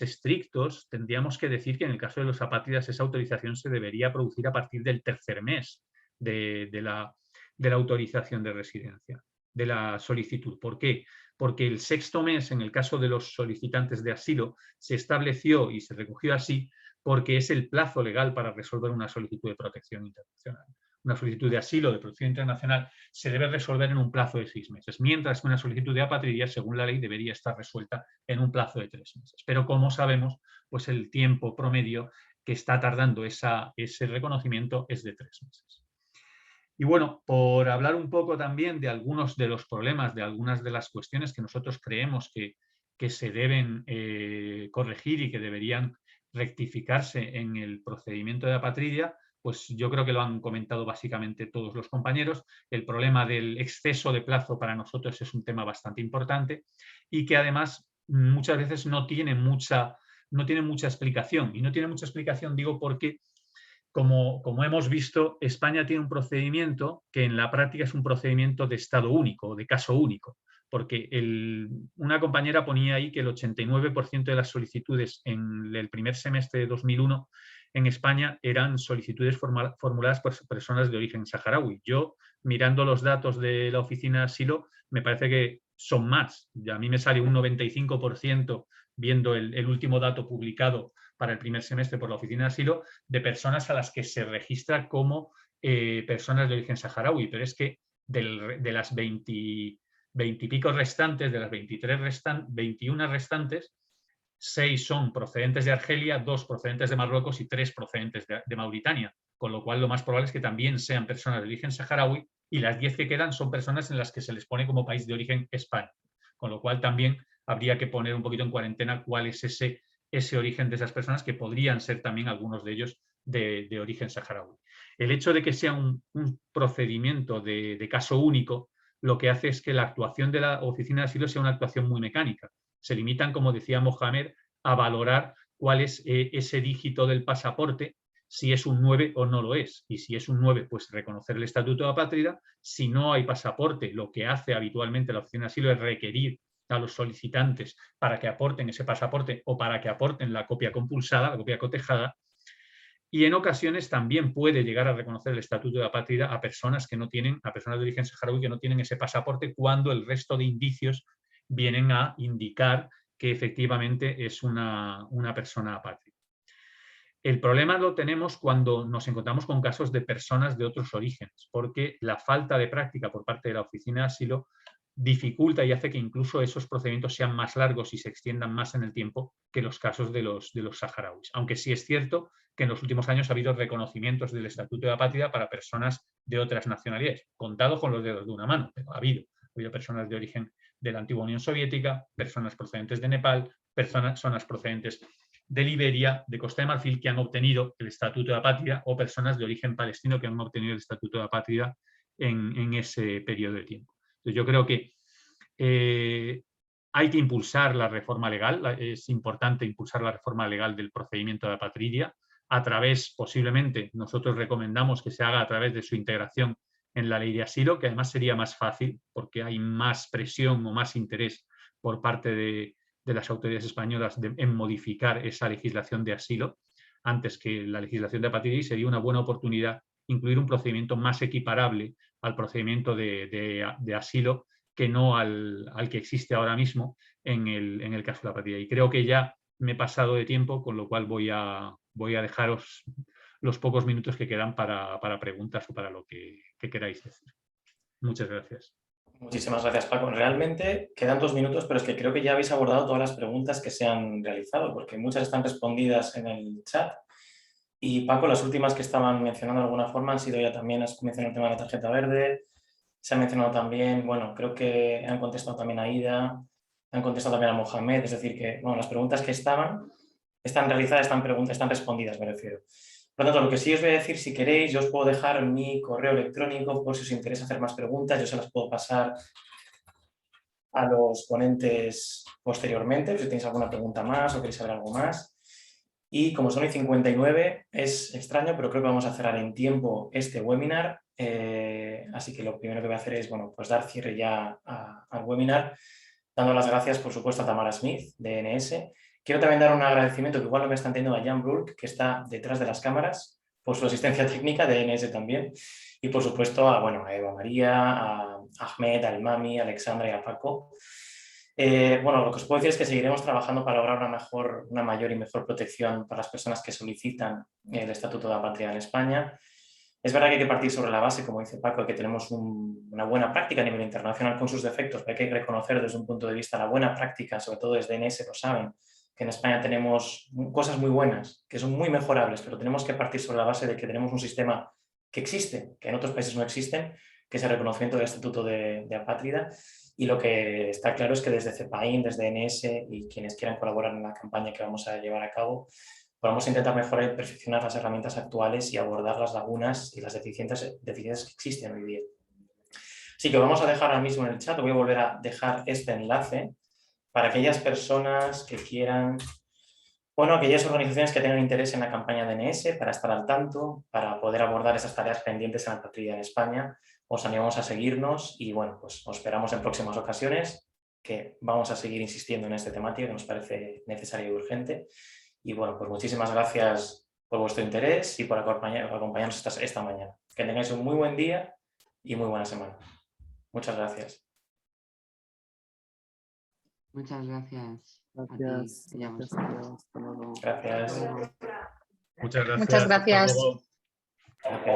estrictos, tendríamos que decir que en el caso de los apátridas esa autorización se debería producir a partir del 3er mes de la autorización de residencia, de la solicitud. ¿Por qué? Porque el 6º mes, en el caso de los solicitantes de asilo, se estableció y se recogió así porque es el plazo legal para resolver una solicitud de protección internacional. una solicitud de asilo, de protección internacional, se debe resolver en un plazo de 6 meses, mientras que una solicitud de apatridia, según la ley, debería estar resuelta en un plazo de 3 meses. Pero como sabemos, pues el tiempo promedio que está tardando ese reconocimiento es de 3 meses. Y bueno, por hablar un poco también de algunos de los problemas, de algunas de las cuestiones que nosotros creemos que se deben corregir y que deberían rectificarse en el procedimiento de apatridia, pues yo creo que lo han comentado básicamente todos los compañeros. El problema del exceso de plazo para nosotros es un tema bastante importante y que además muchas veces no tiene mucha explicación. Y no tiene mucha explicación, digo, porque como hemos visto, España tiene un procedimiento que en la práctica es un procedimiento de estado único, de caso único, porque una compañera ponía ahí que el 89% de las solicitudes en el primer semestre de 2001 en España eran solicitudes formuladas por personas de origen saharaui. Yo, mirando los datos de la Oficina de Asilo, me parece que son más. A mí me sale un 95% viendo el último dato publicado para el primer semestre por la Oficina de Asilo, de personas a las que se registra como personas de origen saharaui, pero es que de las 20 y pico restantes, de las 21 restantes, 6 son procedentes de Argelia, 2 procedentes de Marruecos y 3 procedentes de Mauritania, con lo cual lo más probable es que también sean personas de origen saharaui y las 10 que quedan son personas en las que se les pone como país de origen España, con lo cual también habría que poner un poquito en cuarentena cuál es ese origen de esas personas, que podrían ser también algunos de ellos de origen saharaui. El hecho de que sea un procedimiento de caso único, lo que hace es que la actuación de la Oficina de Asilo sea una actuación muy mecánica. Se limitan, como decía Mohamed, a valorar cuál es ese dígito del pasaporte, si es un 9 o no lo es. Y si es un 9, pues reconocer el estatuto de apátrida. Si no hay pasaporte, lo que hace habitualmente la Oficina de Asilo es requerir a los solicitantes para que aporten ese pasaporte o para que aporten la copia compulsada, la copia cotejada, y en ocasiones también puede llegar a reconocer el estatuto de apátrida a personas de origen saharaui que no tienen ese pasaporte, cuando el resto de indicios vienen a indicar que efectivamente es una persona apátrida. El problema lo tenemos cuando nos encontramos con casos de personas de otros orígenes, porque la falta de práctica por parte de la Oficina de Asilo dificulta y hace que incluso esos procedimientos sean más largos y se extiendan más en el tiempo que los casos de los saharauis. Aunque sí es cierto que en los últimos años ha habido reconocimientos del estatuto de apátrida para personas de otras nacionalidades, contado con los dedos de una mano, pero ha habido personas de origen de la antigua Unión Soviética, personas procedentes de Nepal, personas procedentes de Liberia, de Costa de Marfil, que han obtenido el estatuto de apátrida, o personas de origen palestino que han obtenido el estatuto de apátrida en ese periodo de tiempo. Entonces, yo creo que hay que impulsar la reforma legal, es importante impulsar la reforma legal del procedimiento de apatridia a través, posiblemente, nosotros recomendamos que se haga a través de su integración en la ley de asilo, que además sería más fácil porque hay más presión o más interés por parte de las autoridades españolas en modificar esa legislación de asilo antes que la legislación de apatridia, y sería una buena oportunidad incluir un procedimiento más equiparable al procedimiento de asilo que no al que existe ahora mismo en el caso de la apatridia. Y creo que ya me he pasado de tiempo, con lo cual voy a dejaros los pocos minutos que quedan para preguntas o para lo que queráis decir. Muchas gracias. Muchísimas gracias, Paco. Realmente quedan 2 minutos, pero es que creo que ya habéis abordado todas las preguntas que se han realizado, porque muchas están respondidas en el chat. Y Paco, las últimas que estaban mencionando de alguna forma han sido ya también, has mencionado el tema de la tarjeta verde, se ha mencionado también, bueno, creo que han contestado también a Ida, han contestado también a Mohamed, es decir, que bueno, las preguntas que están realizadas, están respondidas, me refiero. Por lo tanto, lo que sí os voy a decir, si queréis, yo os puedo dejar mi correo electrónico por si os interesa hacer más preguntas, yo se las puedo pasar a los ponentes posteriormente, si tenéis alguna pregunta más o queréis saber algo más. Y como son hoy 59, es extraño, pero creo que vamos a cerrar en tiempo este webinar. Así que lo primero que voy a hacer es, bueno, pues dar cierre ya al webinar, dando las gracias, por supuesto, a Tamara Smith, de NS. Quiero también dar un agradecimiento que igual no me están teniendo a Jan Brulk, que está detrás de las cámaras, por su asistencia técnica de NS también. Y, por supuesto, a Eva María, a Ahmed, a Mami, a Alexandra y a Paco. Bueno, lo que os puedo decir es que seguiremos trabajando para lograr una mayor y mejor protección para las personas que solicitan el estatuto de apátrida en España. Es verdad que hay que partir sobre la base, como dice Paco, de que tenemos una buena práctica a nivel internacional con sus defectos, pero hay que reconocer desde un punto de vista la buena práctica, sobre todo desde DNS, lo saben, que en España tenemos cosas muy buenas, que son muy mejorables, pero tenemos que partir sobre la base de que tenemos un sistema que existe, que en otros países no existen, que es el reconocimiento del estatuto de apátrida, y lo que está claro es que desde CEPAIN, desde DNS y quienes quieran colaborar en la campaña que vamos a llevar a cabo, podemos intentar mejorar y perfeccionar las herramientas actuales y abordar las lagunas y las deficiencias que existen hoy día. Así que vamos a dejar ahora mismo en el chat, voy a volver a dejar este enlace para aquellas personas que quieran, bueno, aquellas organizaciones que tengan interés en la campaña DNS, para estar al tanto, para poder abordar esas tareas pendientes en la patrulla en España. Os animamos a seguirnos y bueno, pues os esperamos en próximas ocasiones, que vamos a seguir insistiendo en este temático que nos parece necesario y urgente. Y bueno, pues muchísimas gracias por vuestro interés y por acompañarnos esta mañana. Que tengáis un muy buen día y muy buena semana. Muchas gracias. Muchas gracias. Gracias. Gracias. Hasta luego. Gracias. Muchas gracias. Muchas gracias. Hasta luego. Gracias.